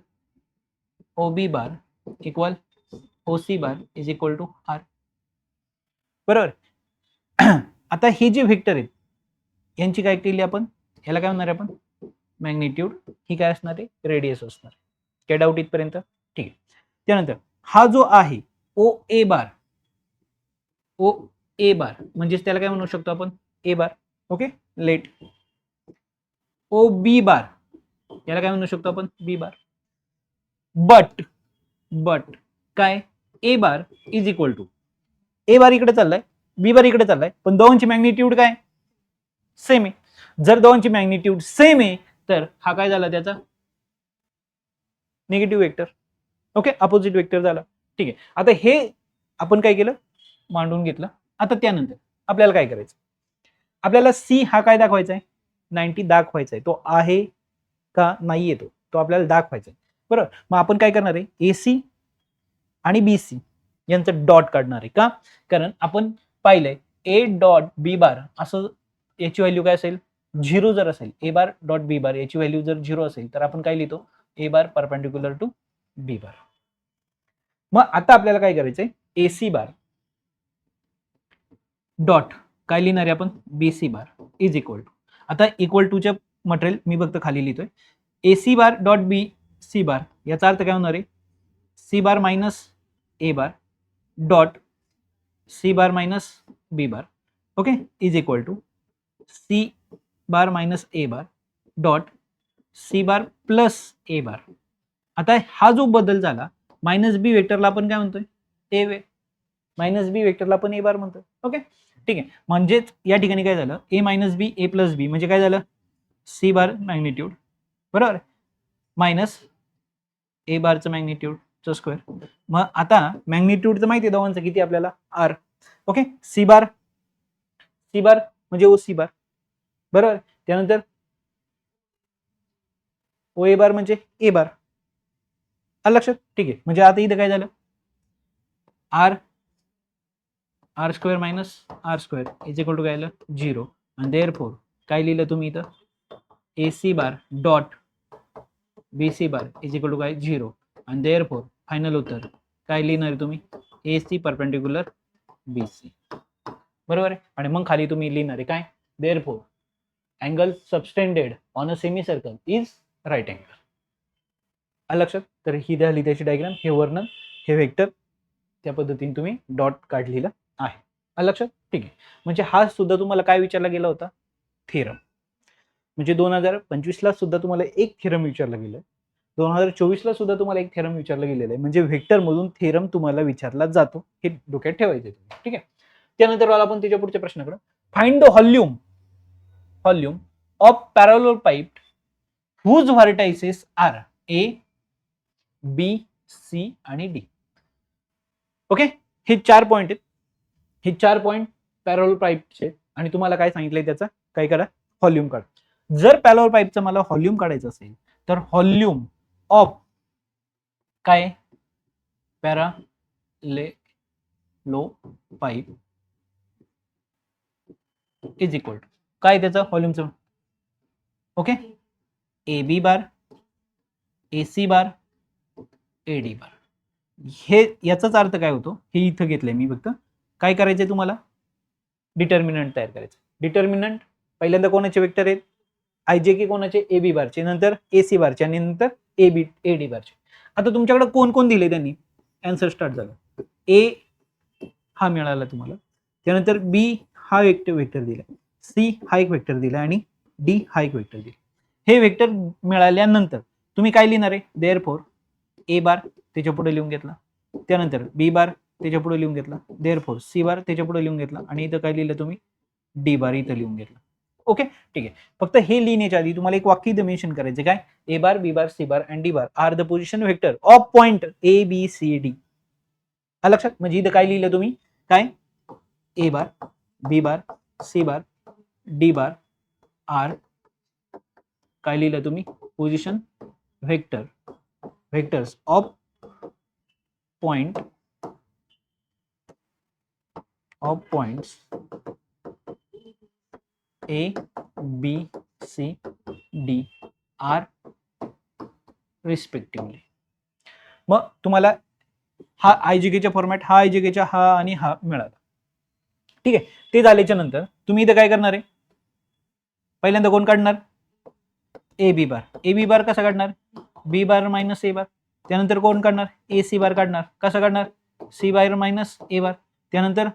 O B bar equal O C bar is equal to R बरोबर. आता हे जे व्हेक्टर आहेत यांची काय केली आपण ह्याला काय म्हणणार आहे आपण मॅग्निट्यूड. ही काय असणार आहे रेडियस असणार. काय डाऊट इथपर्यंत. ठीक आहे. त्यानंतर हा जो आहे ओ ए बार म्हणजेच त्याला काय म्हणू शकतो आपण ए बार. ओके. लेट ओ बी बार याला काय म्हणू शकतो आपण, बी बार. बट काय, A bar is equal to, A bar इकडे चाललाय, बी बार इकडे चाललाय, पण दोनची मॅग्निट्यूड काय सेम आहे. जर दोनची मॅग्निट्यूड सेम आहे तर हा काय झाला त्याचा negative vector. Okay, opposite vector झाला. ठीक आहे, आता हे आपण काय केलं, मांडून घेतलं. आता त्यानंतर आपल्याला काय करायचं, आपल्याला सी हा काय दाखवायचा आहे, 90 दाखवायचा आहे. तो आहे का नाही येतो तो आपल्याला दाखवायचा आहे. बरोबर, मग आपण काय करणार आहे, एसी आणि बीसी यांचं डॉट काढणार आहे. का, कारण आपण पाहिलंय ए डॉट बी बार असं याची व्हॅल्यू काय असेल, 0 जर असेल, ए बार डॉट बी बार याची व्हॅल्यू जर 0 असेल तर आपण काय लिहितो, ए बार परपेंडिक्युलर टू बी बार. मग आता आपल्याला काय करायचंय, एसी बार डॉट काय लिहिणार आहे आपण, BC bar is equal to, आता इक्वल टूच्या मटेरियल मी फक्त खाली लिहितोय, AC bar dot B C bar, याचा अर्थ काय होणार आहे, C bar minus A bar dot C bar minus B bar. Okay, is equal to C bar minus A bar dot C bar plus A bar. आता हा जो बदल झाला, मायनस बी वेक्टरला आपण काय म्हणतोय, ए मायनस बी वेक्टरला आपण ए बार म्हणतोय. ओके, ठीक आहे, म्हणजेच या ठिकाणी काय झालं, ए मायनस बी ए प्लस बी म्हणजे काय झालं, सी बार मॅग्निट्यूड बरोबर मायनस ए बारचं मॅग्निट्यूडचं स्क्वेअर. मग आता मॅग्निट्यूडचं माहिती आहे दोघांचं किती आपल्याला, आर. ओके, सी बार म्हणजे ओ सी बार बरोबर, त्यानंतर ओ ए बार म्हणजे ए बार. आलं लक्षात, ठीक आहे. म्हणजे आता इथं काय झालं, R square minus R square is equal to काय आलं, 0. आणि देअरफॉर काय लिहिलं तुम्ही इथं, A C bar dot B C bar is equal to काय 0. आणि देअरफॉर फायनल उत्तर काय लिहिणार तुम्ही, A C perpendicular B C बरोबर आहे. आणि मग खाली तुम्ही लिहिणार आहे काय, therefore angle subtended on a semi circle is right angle. आलं लक्षात. तर ही झाली त्याची डायग्राम, हे वर्णन, हे वेक्टर, त्या पद्धतीने तुम्ही डॉट काढलेला आहे. आलं लक्षात, ठीक आहे. म्हणजे हा सुद्धा तुम्हाला काय विचारला गेला होता, थेरम. म्हणजे 2025 ला सुद्धा तुम्हाला एक थेरम विचारला गेलं, 2024 ला सुद्धा तुम्हाला एक थेरम विचारला गेलेला आहे. म्हणजे व्हेक्टर मधून थेरम तुम्हाला विचारला जातो, हे डोक्यात ठेवायचे तुम्ही. ठीक आहे, त्यानंतर आपण त्याच्या पुढच्या प्रश्नाकडे, find the volume of parallel pipe whose vertices are A B C आणि डी. ओके, हे 4 पॉइंट आहेत, हे 4 पॉइंट पॅरलल पाईपचे. आणि तुम्हाला काय सांगितलंय त्याचा, काय करा, व्हॉल्यूम काढा. जर पॅरलल पाईपचा मला व्हॉल्यूम काढायचं असेल तर व्हॉल्यूम ऑफ काय, parallelepiped is equal to काय, त्याचा व्हॉल्यूमचं, okay, A B bar A C bar A D bar. हे याचाच अर्थ काय होतो, हे इथं घेतलंय मी फक्त. काय करायचंय तुम्हाला, डिटर्मिनंट तयार करायचं. डिटर्मिनंट पहिल्यांदा कोणाचे वेक्टर आहेत, आय जे के कोणाचे, ए बी बारचे, नंतर ए सी बारचे आणि नंतर ए बी ए डी बारचे. आता तुमच्याकडे कोण कोण दिले त्यांनी, आन्सर स्टार्ट झालं. ए हा मिळाला तुम्हाला, त्यानंतर बी हा एक वेक्टर दिला, सी हा एक वेक्टर दिला आणि डी हा एक वेक्टर दिला. हे वेक्टर मिळाल्यानंतर तुम्ही काय लिहिणार आहे, देअरफॉर ए बार त्याच्या पुढे लिहून घेतला, त्यानंतर बी बार त्याच्या पुढे लिहून घेतला, देअरफॉर सी बार त्याच्या पुढे लिहून घेतला आणि इथं काय लिहिलं तुम्ही, डी बार इथं लिहून घेतला. ओके, ठीक आहे. फक्त हे लिहिण्याच्या आधी तुम्हाला एक वाक्य इथं मेन्शन करायचं, काय, A bar B bar C bar and D bar are the position vector of point A B C D. लक्षात, म्हणजे इथं काय लिहिलं तुम्ही, काय, A bar B bar C bar D bar are काय लिहिलं तुम्ही, position vectors of points A B C D are respectively. मग तुम्हाला हा आयजीकेचा फॉर्मॅट, हा आयजीकेचा, हा आणि हा मिळाला. ठीक आहे, ते झाल्याच्या नंतर तुम्ही इथं काय करणार आहे, पहिल्यांदा कोण काढणार, ए बी बार. ए बी बार कसा काढणार, बी बार मायनस ए बार. त्यानंतर कोण काढणार, ए सी बार काढणार, कसा काढणार, सी बार मायनस ए बार. त्यानंतर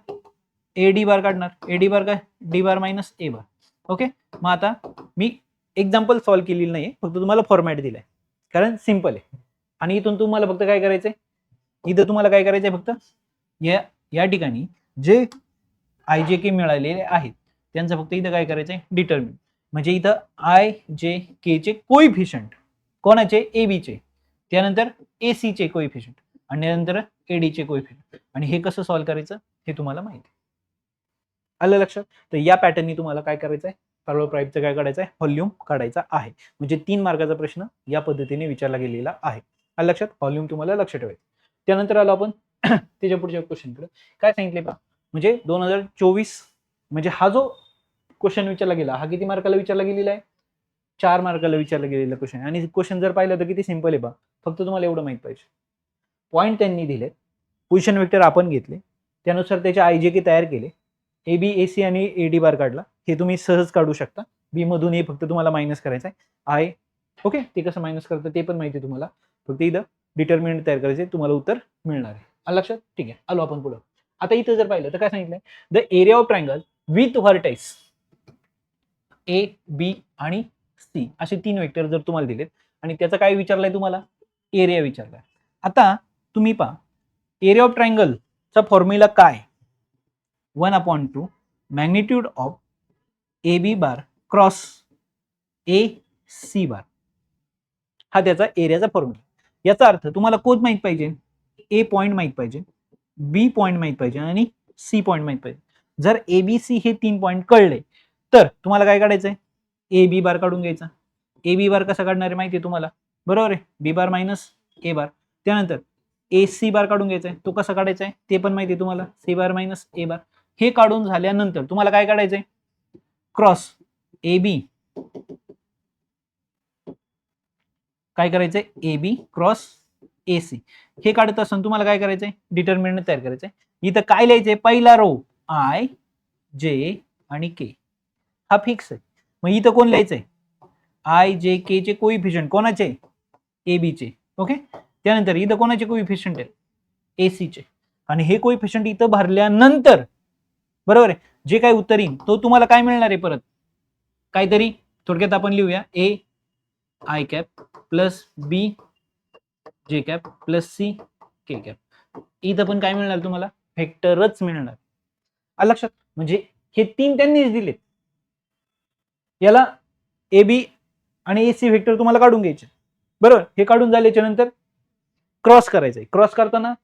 ए डी बार काढणार, ए डी बार काय, D bar minus A bar. Okay, मग आता मी एक्झाम्पल सॉल्व्ह केलेली नाही, फक्त तुम्हाला फॉर्मॅट दिलाय, कारण सिम्पल आहे. आणि इथून तुम्हाला फक्त काय करायचंय, इथं तुम्हाला काय करायचंय, फक्त या ठिकाणी जे आय जे के मिळालेले आहेत त्यांचं फक्त इथं काय करायचंय, डिटर्मिन. म्हणजे इथं आय जे के चे कोइफिशियंट कोणाचे, ए बी चे, त्यानंतर ए सी चे कोइफिशियंट आणि त्यानंतर ए डी चे कोइफिशियंट. आणि हे कसं सॉल्व्ह करायचं हे तुम्हाला माहिती आहे. आलं लक्षात? तर या पॅटर्ननी तुम्हाला काय करायचंय, पॅरलल काय काढायचं आहे, व्हॉल्यूम काढायचा आहे. म्हणजे 3 मार्काचा प्रश्न या पद्धतीने विचारला गेलेला आहे. आलं लक्षात? व्हॉल्यूम तुम्हाला लक्ष ठेवायचं. त्यानंतर आलो आपण त्याच्या पुढच्या क्वेश्चनकडे. काय सांगितले पहा, म्हणजे 2024 म्हणजे हा जो क्वेश्चन विचारला गेला, हा किती मार्काला विचारला गेलेला आहे, 4 मार्काला विचारला गेलेला क्वेश्चन. आणि क्वेश्चन जर पाहिलं तर किती सिंपल आहे पहा, फक्त तुम्हाला एवढं माहित पाहिजे. पॉईंट त्यांनी दिले, पोझिशन वेक्टर आपण घेतले, त्यानुसार त्याचे आयजेके तयार केले, ए बी ए सी आणि ए डी बार काढला. हे तुम्ही सहज काढू शकता. बी मधून हे फक्त तुम्हाला मायनस करायचं आहे, आय. ओके, ते कसं मायनस करतं ते पण माहिती तुम्हाला. फक्त इथं डिटर्मिनंट तयार करायचे, तुम्हाला उत्तर मिळणार आहे. लक्षात? ठीक आहे, आलो आपण पुढं. आता इथं जर पाहिलं तर काय सांगितलंय, the area of triangle with vertex A B आणि सी असे 3 वेक्टर जर तुम्हाला दिलेत आणि त्याचा काय विचारलाय, तुम्हाला एरिया विचारलाय. आता तुम्ही पहा, एरिया ऑफ ट्रायंगलचा फॉर्म्युला काय, 1/2 magnitude of A B bar cross A C bar, हा त्याचा एरियाचा फॉर्म्युला. याचा अर्थ तुम्हाला कोड माहित पाहिजे, ए पॉइंट माहित पाहिजे, बी पॉइंट माहित पाहिजे आणि सी पॉइंट माहित पाहिजे. जर ए बी सी हे 3 पॉइंट कळले तर तुम्हाला काय काढायचंय, ए बी बार काढून घ्यायचा. ए बी बार कसा काढणार आहे माहिती आहे तुम्हाला, बरोबर आहे, बी बार मायनस ए बार. त्यानंतर ए सी बार काढून घ्यायचा आहे, तो कसा काढायचा आहे ते पण माहिती आहे तुम्हाला, C bar minus A bar. हे काढून झाल्यानंतर तुम्हाला काय काढायचंय, क्रॉस ए बी, काय करायचंय, A B cross A C. हे काढत असताना तुम्हाला काय करायचंय, डिटर्मिनंट तयार करायचंय. इथं काय लिहायचंय, पहिला रो आय जे आणि के हा फिक्स आहे. मग इथं कोण लिहायचंय, आय जे के चे कोइफिशियंट कोणाचे, ए बी चे. ओके, त्यानंतर इथं कोणाचे कोइफिशियंट आहे, ए सी चे. आणि हे कोइफिशियंट इथं भरल्यानंतर बरोबर आहे, जे काही उत्तर येईल तो तुम्हाला काय मिळणार आहे, परत काहीतरी थोडक्यात आपण लिहूया, A I cap plus B J cap plus C K cap. इथं पण काय मिळणार तुम्हाला, व्हेक्टरच मिळणार. लक्षात? म्हणजे हे 3 त्यांनीच दिलेत. याला ए बी आणि ए सी व्हेक्टर तुम्हाला काढून घ्यायचे, बरोबर. हे काढून झाल्याच्या नंतर क्रॉस करायचंय, क्रॉस करताना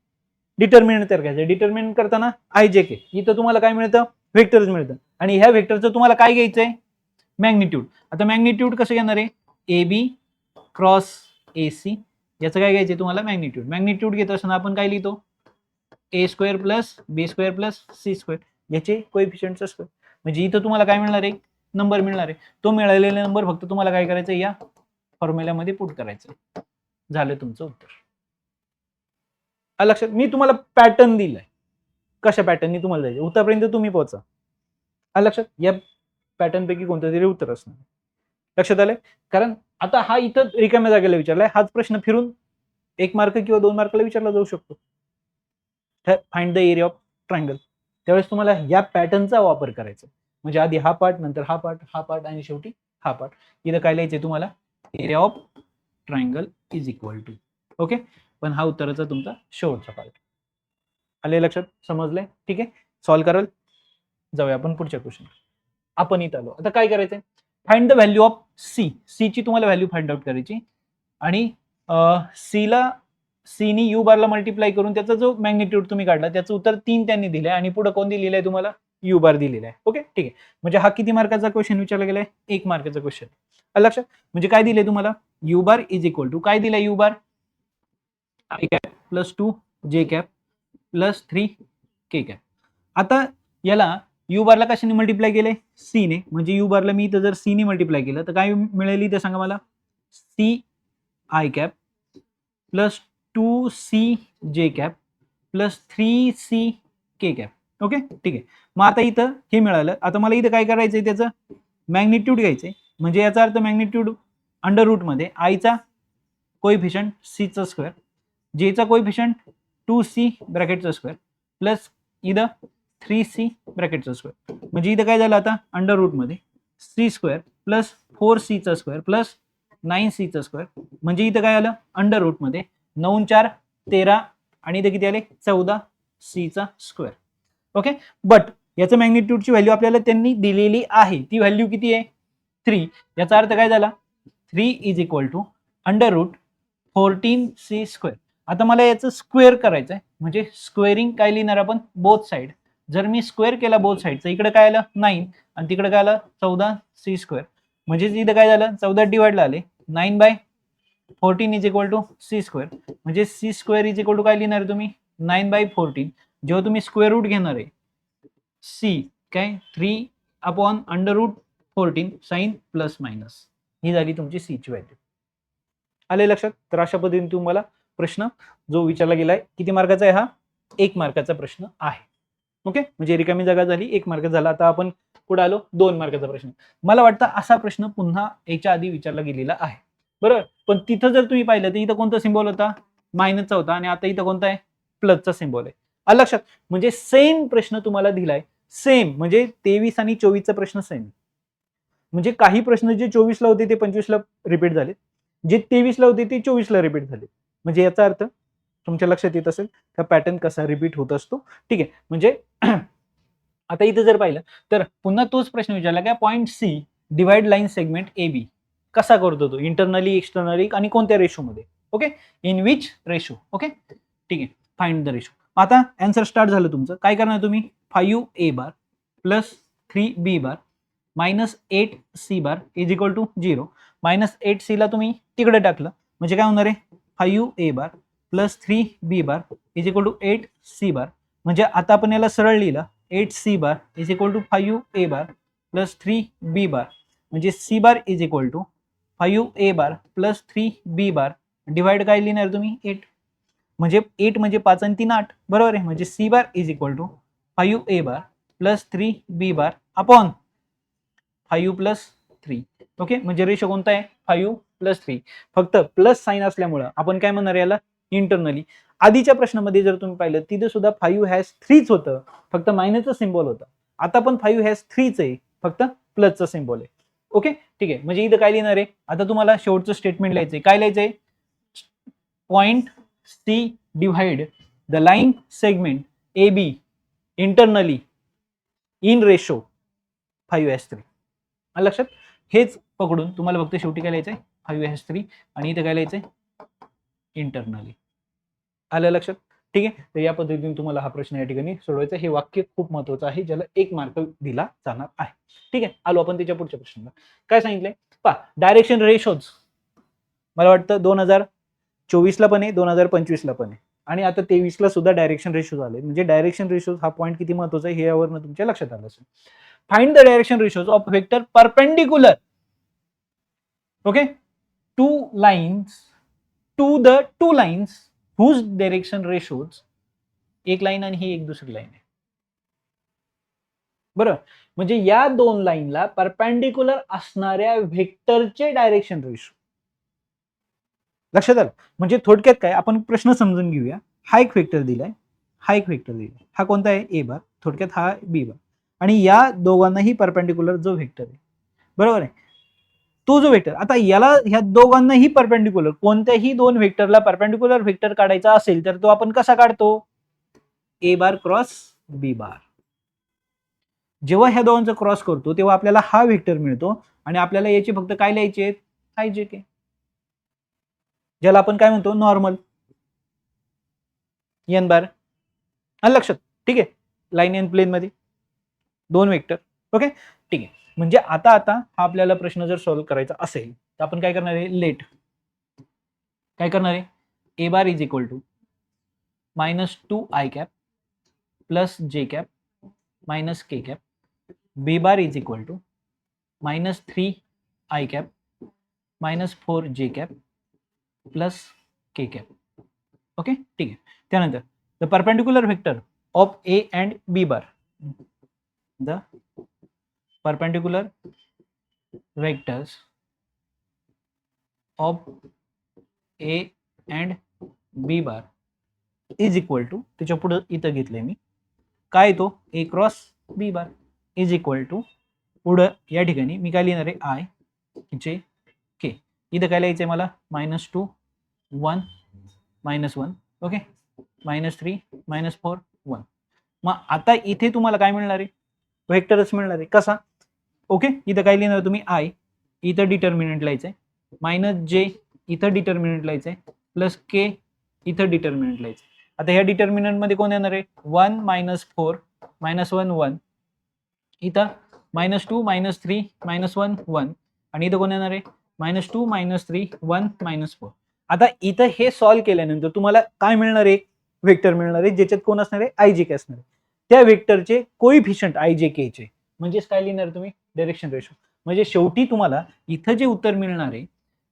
डिटर्मिनंट तयार करायचं, डिटर्मिनंट करताना आय जे के. इथं तुम्हाला काय मिळतं, व्हेक्टरच मिळतं. आणि ह्या व्हेक्टरचं तुम्हाला काय घ्यायचंय, मॅग्निट्यूड. आता मॅग्निट्यूड कसं घेणार आहे, A B cross A C, याचं काय घ्यायचंय तुम्हाला, मॅग्निट्यूड. मॅग्निट्यूड घेत असताना आपण काय लिहितो, ए स्क्वेअर प्लस बी स्क्वेअर प्लस सी स्क्वेअर, याचे कोएफिशियंटचा स्क्वेअर. म्हणजे इथं तुम्हाला काय मिळणार आहे, नंबर मिळणार आहे. तो मिळालेला नंबर फक्त तुम्हाला काय करायचं, या फॉर्म्युल्यामध्ये पुट करायचं. झालं तुमचं उत्तर. लक्षात? मी तुम्हाला पॅटर्न दिलाय, कशा पॅटर्ननी तुम्हाला जायचं उत्तरपर्यंत तुम्ही पोहोचा. लक्षात? या पॅटर्न पैकी कोणतं तरी उत्तर असणार. लक्षात आलंय? कारण आता हा इथं रिकाम्या जागेला विचारलाय, हाच प्रश्न फिरून 1 मार्क किंवा 2 मार्काला विचारला जाऊ शकतो. Find the area of triangle. त्यावेळेस तुम्हाला या पॅटर्नचा वापर करायचा. म्हणजे आधी हा पार्ट, नंतर हा पार्ट, हा पार्ट आणि शेवटी हा पार्ट. इथं काय लिहायचंय तुम्हाला, area of triangle is equal to. Okay, पण हा उत्तराचा तुमचा शेवटचा पार्ट. आले लक्षात? समजलंय? ठीक आहे, सॉल्व्ह कराल. जाऊया आपण पुढच्या क्वेश्चन. आपण इथं आलो. आता काय करायचंय, find the value of C. C ची तुम्हाला व्हॅल्यू फाइंड आउट करायची आणि सीला सीनी यू बारला मल्टिप्लाय करून त्याचा जो मॅग्निट्यूड तुम्ही काढला त्याचं उत्तर 3 त्यांनी दिलंय आणि पुढे कोण दिलेलं आहे तुम्हाला, यू बार दिलेला आहे. ओके, ठीक आहे. म्हणजे हा किती मार्काचा क्वेश्चन विचारला गेलाय, 1 मार्काचा क्वेश्चन. लक्षात? म्हणजे काय दिले तुम्हाला, U bar is equal to काय दिलाय, U bar I cap plus 2 J cap plus 3 K cap. आता याला यू बारला कशाने मल्टिप्लाय केलंय, सी ने. म्हणजे यू बारला मी इथं जर सी ने मल्टिप्लाय केलं तर काय मिळेल इथं सांगा मला, C I cap plus 2c जे कॅप प्लस 3c के कॅप. ओके, ठीक आहे. मग आता इथं हे मिळालं. आता मला इथं काय करायचंय, त्याचं मॅग्निट्यूड घ्यायचंय. म्हणजे याचा अर्थ मॅग्निट्यूड अंडर रूट मध्ये आयचा कोएफिशियंट सी चा स्क्वेअर, जेचा कोएफिशियंट 2c ब्रॅकेटचा स्क्वेअर प्लस इथं 3c ब्रॅकेटचा स्क्वेअर. म्हणजे इथं काय झालं, आता अंडर रूट मध्ये c square plus 4c square plus 9c square, म्हणजे इथं काय आलं अंडर रूट मध्ये 9 4 13 आणि इथे किती आले 14c स्क्वेअर. ओके, बट याचं मॅग्निट्यूडची व्हॅल्यू आपल्याला त्यांनी दिलेली आहे, ती व्हॅल्यू किती आहे 3. याचा अर्थ काय झाला 3 is equal to under root 14c square. आता मला याचं स्क्वेअर करायचं आहे, म्हणजे स्क्वेअरिंग काय लिहिणार आपण बोथ साइड. जर मी स्क्वेअर केला बोथ साइडचा, इकडे काय आलं 9 आणि तिकडे काय आलं 14c स्क्वेअर, म्हणजे इथं काय झालं 14 डिवाइडला आले 9/14 is equal to c square, म्हणजे c square is equal to काय लिहिणार तुम्ही 9/14. जेव्हा तुम्ही स्क्वेअर रूट घेणार आहे c काय 3 upon under root 14 sign plus minus, ही झाली तुमची c ची व्हॅल्यू. आले लक्षात? तर अशा पद्धतीने तुम्हाला प्रश्न जो विचारला गेलाय, किती मार्काचा आहे हा 1 मार्काचा प्रश्न आहे. ओके, म्हणजे रिकामी जागा झाली 1 मार्क झाला. आता आपण पुढे आलो 2 मार्काचा प्रश्न. मला वाटतं असा प्रश्न पुन्हा याच्या आधी विचारला गेलेला आहे, बरोबर. पण तिथं जर तुम्ही पाहिलं तर इथं कोणता सिम्बॉल होता मायनसचा होता आणि आता इथं कोणता आहे प्लसचा सिम्बॉल आहे. आलं लक्षात? म्हणजे सेम प्रश्न तुम्हाला दिलाय, सेम म्हणजे 23 आणि 24 चा प्रश्न सेम. म्हणजे काही प्रश्न जे 24 ला होते ते 25 ला रिपीट झाले, जे 23 ला होते ते 24 ला रिपीट झाले. म्हणजे याचा अर्थ तुमच्या लक्षात येत असेल हा पॅटर्न कसा रिपीट होत असतो. ठीक आहे, म्हणजे आता इथे जर पाहिलं तर पुन्हा तोच प्रश्न विचारला की point C divide line segment A B कसा करतो तो, इंटरनली एक्सटर्नली आणि कोणत्या रेशो मध्ये. Okay, in which ratio. Okay, ठीक आहे, फाइंड द रेशो. आता आन्सर स्टार्ट झालं तुमचं. काय करणार तुम्ही 5a bar plus 3b bar minus 8c bar is equal to 0. Minus 8c ला तुम्ही तिकडे टाकलं म्हणजे काय होणार आहे 5a bar plus 3b bar is equal to 8c bar. म्हणजे आता आपण याला सरळ लिहिलं 8c bar is equal to 5a bar plus 3b bar, म्हणजे c bar is equal to 5a bar plus 3b bar divide काय लिहिणार तुम्ही 8. म्हणजे 8 म्हणजे 5 आणि 3 8, बरोबर आहे. म्हणजे c bar is equal to 5a bar plus 3b bar upon 5 plus 3. Okay, म्हणजे रेशो कोणता आहे 5 प्लस 3. फक्त प्लस साइन असल्यामुळे आपण काय म्हणणार याला इंटरनली. आधीच्या प्रश्नामध्ये जर तुम्ही पाहिलं तिथे सुद्धा 5 हॅज 3च होतं, फक्त मायनसचं सिम्बॉल होतं. आता पण 5 हॅज 3च आहे, फक्त प्लसचं सिम्बॉल आहे. ओके, ठीक आहे. म्हणजे इथं काय लिहिणार आहे आता तुम्हाला शेवटचं स्टेटमेंट लिहायचंय. काय लिहायचंय point C divide the line segment A B internally in ratio 5:3. लक्षात? हेच पकडून तुम्हाला फक्त शेवटी काय लिहायचंय 5:3 आणि इथे काय लिहायचंय इंटरनली. आलं लक्षात? ठीक आहे. तर या पद्धतीने तुम्हाला हा प्रश्न या ठिकाणी सोडवायचा. हे वाक्य खूप महत्वाचं आहे, ज्याला 1 मार्क दिला जाणार आहे. ठीक आहे, आलो आपण त्याच्या पुढच्या प्रश्नाला. काय सांगितलंय पहा, डायरेक्शन रेशोज मला वाटतं 2024 ला पण आहे 2025 ला पण आहे आणि आता 23 ला सुद्धा डायरेक्शन रेशो झाले. म्हणजे डायरेक्शन रेशोज हा पॉईंट किती महत्वाचा आहे हे यावरून तुमच्या लक्षात आलं असेल. Find the direction ratios of vector perpendicular okay to lines to the two lines whose direction ratios, एक लाईन आणि ही एक दुसरी लाईन आहे, बरोबर. म्हणजे या दोन लाईनला परपेंडिकुलर असणाऱ्या व्हेक्टरचे डायरेक्शन रेशो. लक्षात आलं? म्हणजे थोडक्यात काय आपण प्रश्न समजून घेऊया. हा एक वेक्टर दिलाय, हा एक वेक्टर दिलाय. हा कोणता आहे ए बार, थोडक्यात हा बी बार, आणि या दोघांनाही परपेंडिकुलर जो वेक्टर आहे, बरोबर आहे, तो जो वेक्टर. आता याला ह्या दोघांनाही परपेंडिकुलर, कोणत्याही दोन वेक्टरला परपेंडिकुलर वेक्टर काढायचा असेल तर तो आपण कसा काढतो ए बार क्रॉस बी बार. जेव्हा ह्या दोघांचा क्रॉस करतो तेव्हा आपल्याला हा वेक्टर मिळतो आणि आपल्याला याचे फक्त काय लिहायचे आय जे के, ज्याला आपण काय म्हणतो नॉर्मल एन बार. लक्षात? ठीक आहे, लाईन एन प्लेन मध्ये दोन वेक्टर. ओके, ठीक आहे. म्हणजे आता हा आपल्याला प्रश्न जर सॉल्व्ह करायचा असेल तर आपण काय करणार आहे लेट काय करणार आहे A bar is equal to -2 I cap plus J cap minus K cap, B bar is equal to -3 I cap -4 J cap plus K cap. Okay, ठीक आहे. त्यानंतर the perpendicular vector of A and B bar, the perpendicular vectors of A and B bar is equal to, त्याच्या पुढे इथं घेतलंय मी काय तो A cross B bar is equal to, पुढं या ठिकाणी मी काय लिहिणार आहे आय जे के. इथं काय लिहायचंय मला -2 1 -1 ओके, -3 -4 1. मग आता इथे तुम्हाला काय मिळणार आहे? व्हेक्टरच मिळणार आहे. कसा? ओके, इथं काय लिहिणार तुम्ही आय, इथं डिटर्मिनंट लिहायचंय, -j इथं डिटर्मिनंट लिहायचंय, प्लस के इथं डिटर्मिनंट लिहायचंय. आता ह्या डिटर्मिनंट मध्ये कोण येणार आहे? 1 -4 -1 1, इथं -2 -3 -1 1, आणि इथं कोण येणार आहे? -2 -3 1 -4. आता इथं हे सॉल्व्ह केल्यानंतर तुम्हाला काय मिळणार आहे? वेक्टर मिळणार आहे, ज्याच्यात कोण असणार आहे? आय जे के असणार आहे. त्या वेक्टरचे कोइफिशियंट आय जे के चे म्हणजेच काय लिहिणार तुम्ही? Direction ratio. म्हणजे शेवटी तुम्हाला इथं जे उत्तर मिळणार आहे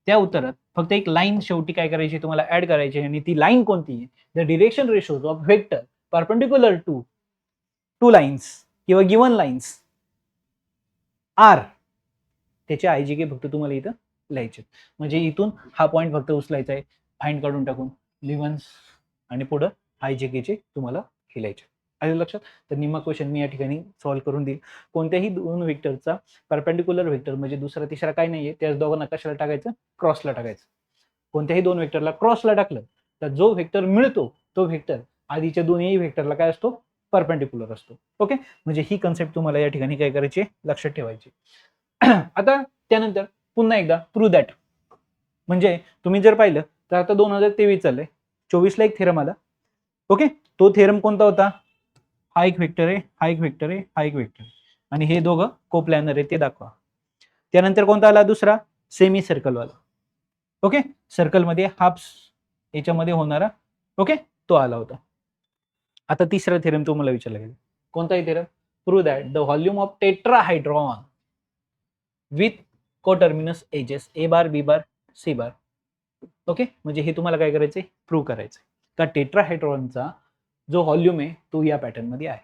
त्या उत्तरात फक्त एक लाईन शेवटी काय करायची? तुम्हाला ऍड करायची, आणि ती लाईन कोणती आहे? The direction ratios of vector perpendicular to two lines किंवा गिवन लाईन्स आर, त्याचे आयजीके फक्त तुम्हाला इथं लिहायचे. म्हणजे इथून हा पॉईंट फक्त उचलायचा आहे, फाइंड काढून टाकून लिव्हन्स, आणि पुढं आयजीकेचे तुम्हाला लिहायचे. आलं लक्षात? तर निम्मा क्वेश्चन मी या ठिकाणी सॉल्व्ह करून देईल. कोणत्याही दोन वेक्टरचा परपेंडिक्युलर वेक्टर म्हणजे दुसरा तिसरा काय नाहीये, त्या दोघांना कशाला टाकायचं? क्रॉसला टाकायचं. कोणत्याही दोन वेक्टरला क्रॉसला टाकलं तर जो वेक्टर मिळतो तो वेक्टर आधीच्या दोन्ही वेक्टरला काय असतो? परपेंडिक्युलर असतो. ओके, म्हणजे ही कन्सेप्ट तुम्हाला या ठिकाणी काय करायची? लक्षात ठेवायची. आता त्यानंतर पुन्हा एकदा प्रूव्ह दॅट, म्हणजे तुम्ही जर पाहिलं तर आता 2023 चाललंय, 24 ला एक थेरम आला. ओके, तो थेरम कोणता होता? हा एक वेक्टर आहे, हा एक वेक्टर आहे, हा एक वेक्टर आहे, आणि हे दोघं कोप्लॅनर आहे ते दाखवा. त्यानंतर कोणता आला? दुसरा सेमी सर्कल वाला. ओके, सर्कल मध्ये हाफ याच्यामध्ये होणारा, ओके, तो आला होता. आता तिसरा थेरम तुम्हाला विचारला गेला, कोणताही theorem? Prove that the volume of tetrahedron with coterminous edges A bar B bar C bar. Okay, म्हणजे हे तुम्हाला काय करायचंय? प्रूव्ह करायचंय का टेट्राहायड्रॉनचा जो व्हॉल्यूम आहे तो या पॅटर्न मध्ये आहे,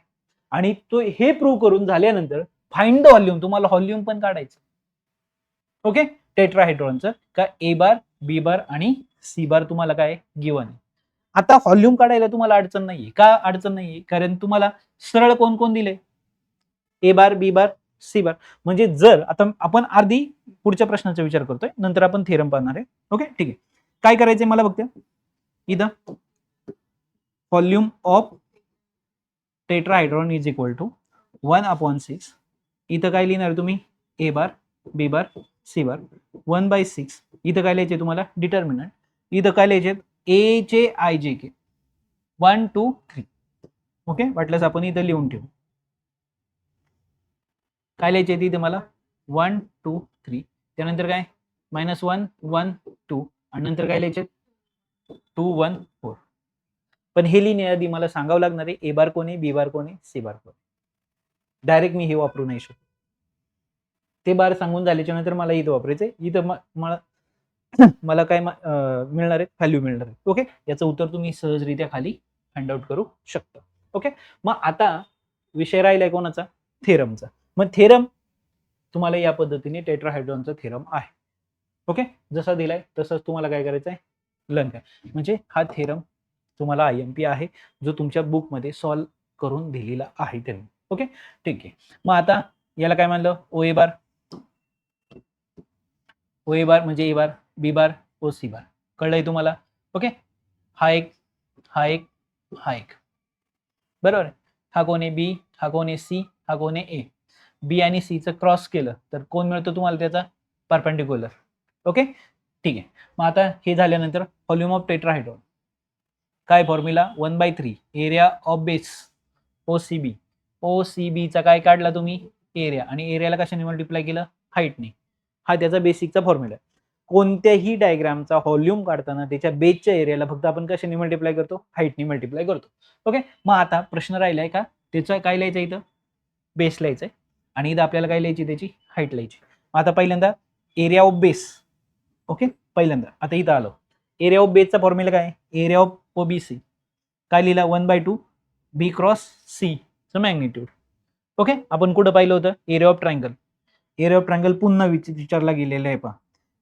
आणि तो हे प्रूव्ह करून झाल्यानंतर फाइंड द व्हॉल्यूम, तुम्हाला व्हॉल्यूम पण काढायचं. ओके, टेट्राहायड्रॉनचं का ए बार बी बार आणि सी बार तुम्हाला काय गिवन आहे. आता व्हॉल्यूम काढायला तुम्हाला अडचण नाहीये. का अडचण नाहीये? कारण तुम्हाला सरळ कोण कोण दिले? ए बार बी बार सी बार. म्हणजे जर आता आपण अर्धी पुढच्या प्रश्नाचा विचार करतोय, नंतर आपण थेरम पाहणार आहे. ओके, ठीक आहे. काय करायचंय मला बघते इथं? Volume of tetrahedron is equal to 1/6. इथं काय लिहिणार तुम्ही? A bar B bar C bar 1/6. इथं काय लिहायचे तुम्हाला? डिटर्मिनंट. इथं काय लिहायचे? ए चे आय जे के 1 2 3. ओके, वाटल्यास आपण इथं लिहून ठेवू. काय लिहायचे तिथे मला? 1 2 3. त्यानंतर काय? -1 1 2, आणि नंतर काय लिहायचे? 2 1 4. पण हे लिहिण्याआधी मला सांगावं लागणार आहे ए बार कोण आहे, बी बार कोण आहे, सी बार कोण आहे. डायरेक्ट मी हे वापरू नाही शकत. ते बार सांगून झाल्याच्या नंतर मला इथं वापरायचंय. इथं मला काय मिळणार आहे? व्हॅल्यू मिळणार आहे. ओके, याचं उत्तर तुम्ही सहजरित्या खाली फाइंड आउट करू शकता. ओके, मग आता विषय राहिलाय कोणाचा? थेरमचा. मग थेरम तुम्हाला या पद्धतीने टेट्राहायड्रॉनचा थेरम आहे. ओके, जसा दिलाय तसंच तुम्हाला काय करायचं आहे? लर्न करा. म्हणजे हा थेरम तुम्हाला आयएमपी आहे, जो तुमच्या बुकमध्ये सॉल्व्ह करून दिलेला आहे त्यांनी. ओके, ठीक आहे. मग आता याला काय म्हणलं? ओ ए बार. ओ ए बार म्हणजे A bar B bar O C बार. कळलंय तुम्हाला? ओके, हा एक, हा एक, हा एक, बरोबर आहे. हा कोण आहे? बी. हा कोण आहे? सी. हा कोण आहे? ए. बी आणि सी चं क्रॉस केलं तर कोण मिळतो तुम्हाला? त्याचा परपेंडिक्युलर. ओके, ठीक आहे. मग आता हे झाल्यानंतर व्हॉल्यूम ऑफ टेट्राहायड्रॉन काय formula? 1/3 area of base OCB. ओसीबीचा काय काढला तुम्ही? एरिया, आणि एरियाला कशाने मल्टिप्लाय केलं? हाईटने. हा त्याचा बेसिकचा फॉर्म्युला. कोणत्याही डायग्रामचा व्हॉल्यूम काढताना त्याच्या बेसच्या एरियाला फक्त आपण कशाने मल्टिप्लाय करतो? हाईटने मल्टिप्लाय करतो. ओके, मग आता प्रश्न राहिलाय का त्याचा काय लिहायचं? इथं बेस लिहायचंय, आणि इथं आपल्याला काय लिहायची? त्याची हाईट लिहायची. आता पहिल्यांदा एरिया ऑफ बेस. ओके, पहिल्यांदा आता इथं आलो. एरिया ऑफ बेसचा फॉर्म्युला काय? एरिया ऑफ ओबीसी काय लिहिला? 1/2 बी क्रॉस सी चं मॅग्निट्यूड. ओके, आपण कुठं पाहिलं होतं? Area of triangle. Area of triangle पुन्हा विचारला गेलेला आहे पहा.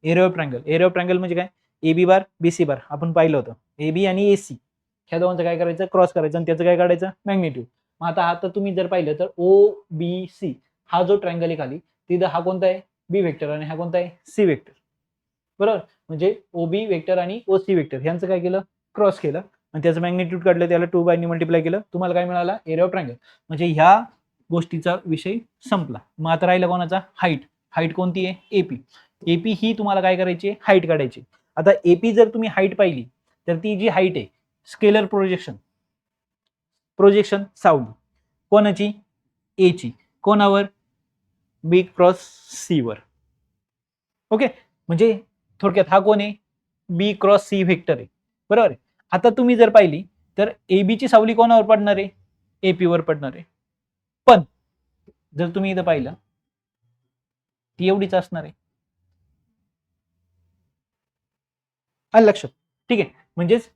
Area of triangle. Area of triangle म्हणजे काय? ए बी बार बी सी बार आपण पाहिलं होतं. ए बी आणि ए सी ह्या दोघांचं काय करायचं? क्रॉस करायचं, आणि त्याचं काय काढायचं? मॅग्निट्यूड. मग आता तुम्ही जर पाहिलं तर ओ बी सी हा जो ट्रायंगल आहे खाली, तिथं हा कोणता आहे? बी वेक्टर आणि हा कोणता आहे सी वेक्टर, बरोबर. म्हणजे ओबी वेक्टर आणि ओसी वेक्टर यांचं काय केलं क्रॉस केलं आणि त्याचं मॅग्निट्यूड काढलं, त्याला 2 बाय ने मल्टिप्लाय केलं, तुम्हाला काय मिळाला एरिया ऑफ ट्रायंगल. म्हणजे ह्या गोष्टीचा विषय संपला. मग आता राहिला कोणाचा हाईट. हाईट कोणती आहे एपी. एपी ही तुम्हाला काय करायची हाईट काढायची. आता एपी जर तुम्ही हाईट पाहिली तर ती जी हाईट आहे स्केलर प्रोजेक्शन सावली कोणाची ए ची कोणावर बी क्रॉस सी वर. ओके, म्हणजे थोडक्यात हा कोण आहे बी क्रॉस सी व्हेक्टर आहे, बरोबर आहे. आता तुम्ही जर पाहिली तर एबी ची सावली कोणावर पडणार आहे एपी वर पडणार आहे, पण जर तुम्ही इथं पाहिलं ती एवढीच असणार आहे. आलं लक्षात, ठीक आहे. म्हणजेच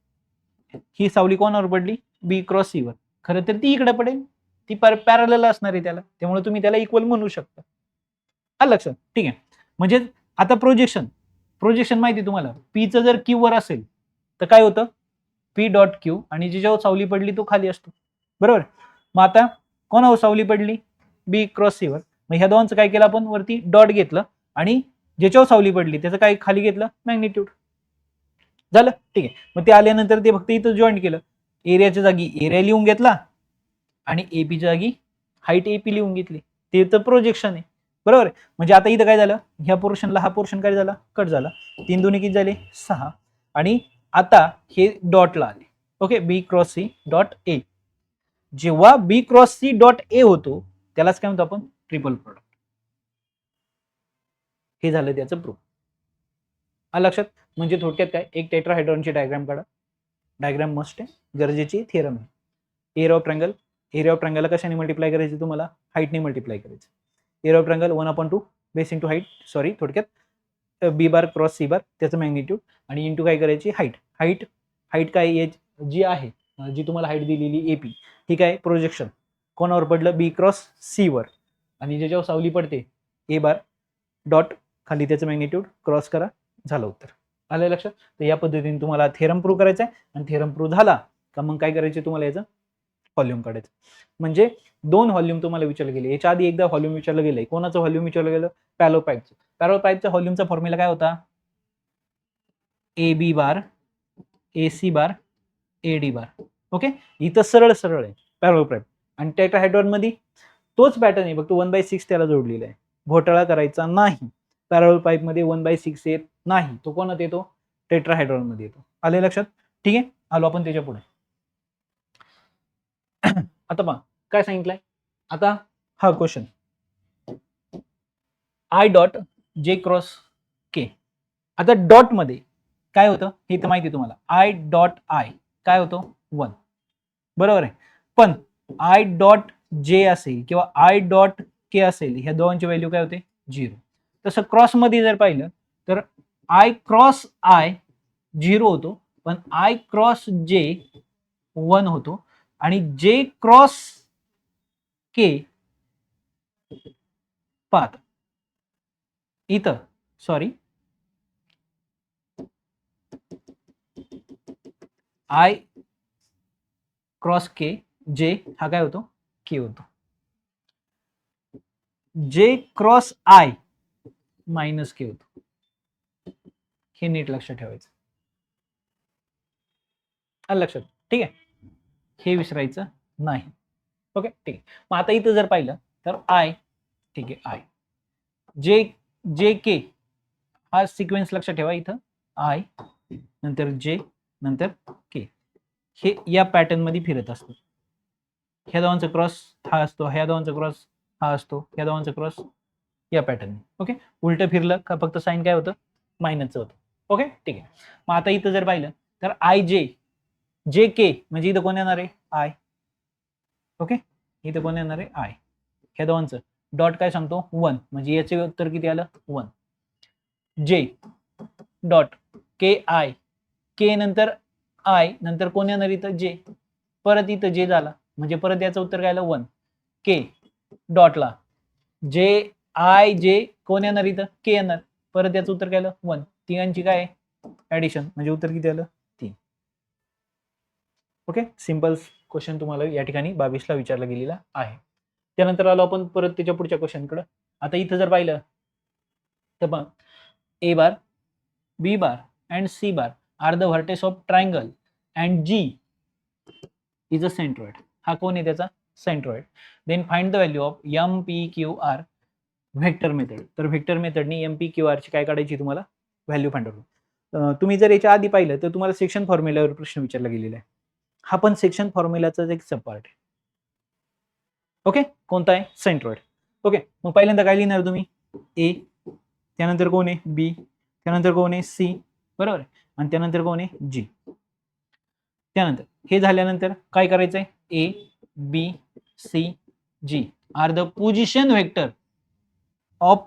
ही सावली कोणावर पडली बी क्रॉस सी वर, खरं तर ती इकडे पडेल, ती पॅरलल असणार आहे त्याला, त्यामुळे तुम्ही त्याला इक्वल म्हणू शकता. आलं लक्षात, ठीक आहे. म्हणजे आता प्रोजेक्शन माहिती तुम्हाला पीचं जर क्यू वर असेल तर काय होतं पी डॉट क्यू आणि ज्याच्यावर सावली पडली तो खाली असतो, बरोबर. मग आता कोणावर सावली पडली बी क्रॉस सी वर, मग ह्या दोनचं काय केलं आपण वरती डॉट घेतलं आणि ज्याच्यावर सावली पडली त्याचं काय खाली घेतलं मॅग्निट्यूड, झालं, ठीक आहे. मग ते आल्यानंतर ते फक्त इथं जॉईंट केलं, एरियाच्या जागी एरिया लिहून घेतला आणि एपीच्या जागी हाईट एपी लिहून घेतली, ते तर प्रोजेक्शन आहे, बरोबर. म्हणजे आता इथं काय झालं ह्या पोर्शनला हा पोर्शन काय झाला कट झाला, 3 दोन्ही किती झाले 6 आणि आता हे डॉटला आले. Okay, b cross c dot a. जेव्हा b cross c dot a होतो त्यालाच काय म्हणतो आपण ट्रिपल प्रोडक्ट. हे झालं त्याचं प्रूफ. लक्षात, म्हणजे थोडक्यात काय एक टेट्राहायड्रॉनची डायग्राम काढा, डायग्राम मस्ट आहे गरजेची थिअरम आहे. Area of triangle, area of ट्रायंगलला कशाने मल्टिप्लाय करायची तुम्हाला हाईटने मल्टिप्लाय करायचं. Area of triangle 1/2 base into height, sorry थोडक्यात बी बार क्रॉस सी बार त्याचं मॅग्निट्यूड आणि इंटू काय करायची हाईट. हाईट काय जी आहे जी तुम्हाला हाईट दिलेली एपी ही काय प्रोजेक्शन कोणावर पडलं बी क्रॉस सी वर आणि ज्याच्यावर सावली पडते ए बार डॉट खाली त्याचं मॅग्निट्यूड क्रॉस करा, झालं उत्तर. आलं लक्षात. तर या पद्धतीने तुम्हाला थेरम प्रूव्ह करायचा आहे आणि थेरम प्रूव्ह झाला का मग काय करायचे तुम्हाला याचं व्हॉल्यूम काढायचं. म्हणजे 2 व्हॉल्यूम तुम्हाला विचारलं गेले, याच्या आधी एकदा व्हॉल्यूम विचारलं गेलंय. कोणाचं व्हॉल्यूम विचारलं गेलं पॅलोपाईपचं. पॅलोपाईपच्या व्हॉल्यूमचा फॉर्म्युला काय होता A B bar A C bar A D bar. Okay, इथं सरळ सरळ आहे पॅलोपाईप आणि टेट्राहायड्रॉन मध्ये तोच पॅटर्न आहे, फक्त 1/6 त्याला जोडलेला आहे. घोटाळा करायचा नाही. पॅरल पाईप मध्ये 1/6 येत नाही, तो कोणात येतो टेट्राहायड्रॉन मध्ये येतो. आले लक्षात, ठीक आहे. आलो आपण त्याच्या पुढे. आता पहा काय सांगितलंय, आता हा question I dot J cross K. आता डॉट मध्ये काय होतं हे तर माहिती तुम्हाला, आय डॉट आय काय होतो 1, बरोबर आहे. पण आय डॉट जे असेल किंवा आय डॉट के असेल ह्या दोघांची व्हॅल्यू काय होते 0. तसं क्रॉस मध्ये जर पाहिलं तर आय क्रॉस आय 0 होतो, पण आय क्रॉस जे 1 होतो आणि जे क्रॉस के पाहत इथं सॉरी आय क्रॉस के जे हा काय होतो के होतो, जे क्रॉस आय मायनस के होतो. हे नीट लक्षात ठेवायचं, लक्षात, ठीक आहे. हे विसरायचं नाही. ओके, ठीक आहे. मग आता इथं जर पाहिलं तर आय, ठीक आहे, आय जे जे के हा सिक्वेन्स लक्षात ठेवा. इथं आय नंतर जे नंतर के हे या पॅटर्न मध्ये फिरत असतो. ह्या दोघांचा क्रॉस हा असतो, ह्या दोघांचा क्रॉस हा असतो, ह्या दोघांचा क्रॉस या पॅटर्न. ओके, उलट फिरलं का फक्त साइन काय होतं मायनसचं होतं. ओके, ठीक आहे. मग आता इथं जर पाहिलं तर आय जे जे के म्हणजे इथं कोण येणार आहे आय. ओके, इथं कोण येणार आहे आय. ह्या दोघांचं डॉट काय सांगतो 1, म्हणजे याचे उत्तर किती आलं 1. जे डॉट के आय, के नंतर आय नंतर कोण येणार इथं जे, परत इथं जे झाला म्हणजे परत याचं उत्तर काय आलं 1. के डॉटला जे आय जे कोण येणार इथं के येणार, परत याचं उत्तर काय आलं 1. तिघांची काय ऍडिशन म्हणजे उत्तर किती आलं 3. ओके, सिंपल क्वेश्चन तुम्हाला या ठिकाणी 22 ला विचारला गेलेला आहे. त्यानंतर आलो आपण परत त्याच्या पुढच्या क्वेश्चनकडे. आता इथं जर पाहिलं तर पहा, A bar, B bar and C bar are the vertex of triangle and G is a centroid. हा कोण आहे त्याचा centroid. Then find the value of M P Q R vector method. तर व्हेक्टर मेथडनी एम पी क्यू आर ची काय काढायची तुम्हाला व्हॅल्यू फाइंड आउट. तुम्ही जर याच्या आधी पाहिलं तर तुम्हाला सेक्शन फॉर्म्युल्यावर प्रश्न विचारला गेलेला आहे. हा पण सेक्शन फॉर्म्युलाचा एक सब पार्ट आहे. ओके, कोणता आहे सेंट्रॉइड. ओके, मग पहिल्यांदा काय लिहिणार तुम्ही ए, त्यानंतर कोण आहे बी, त्यानंतर कोण आहे सी, बरोबर आहे, आणि त्यानंतर कोण आहे जी. त्यानंतर हे झाल्यानंतर काय करायचंय A B C G are the position vector of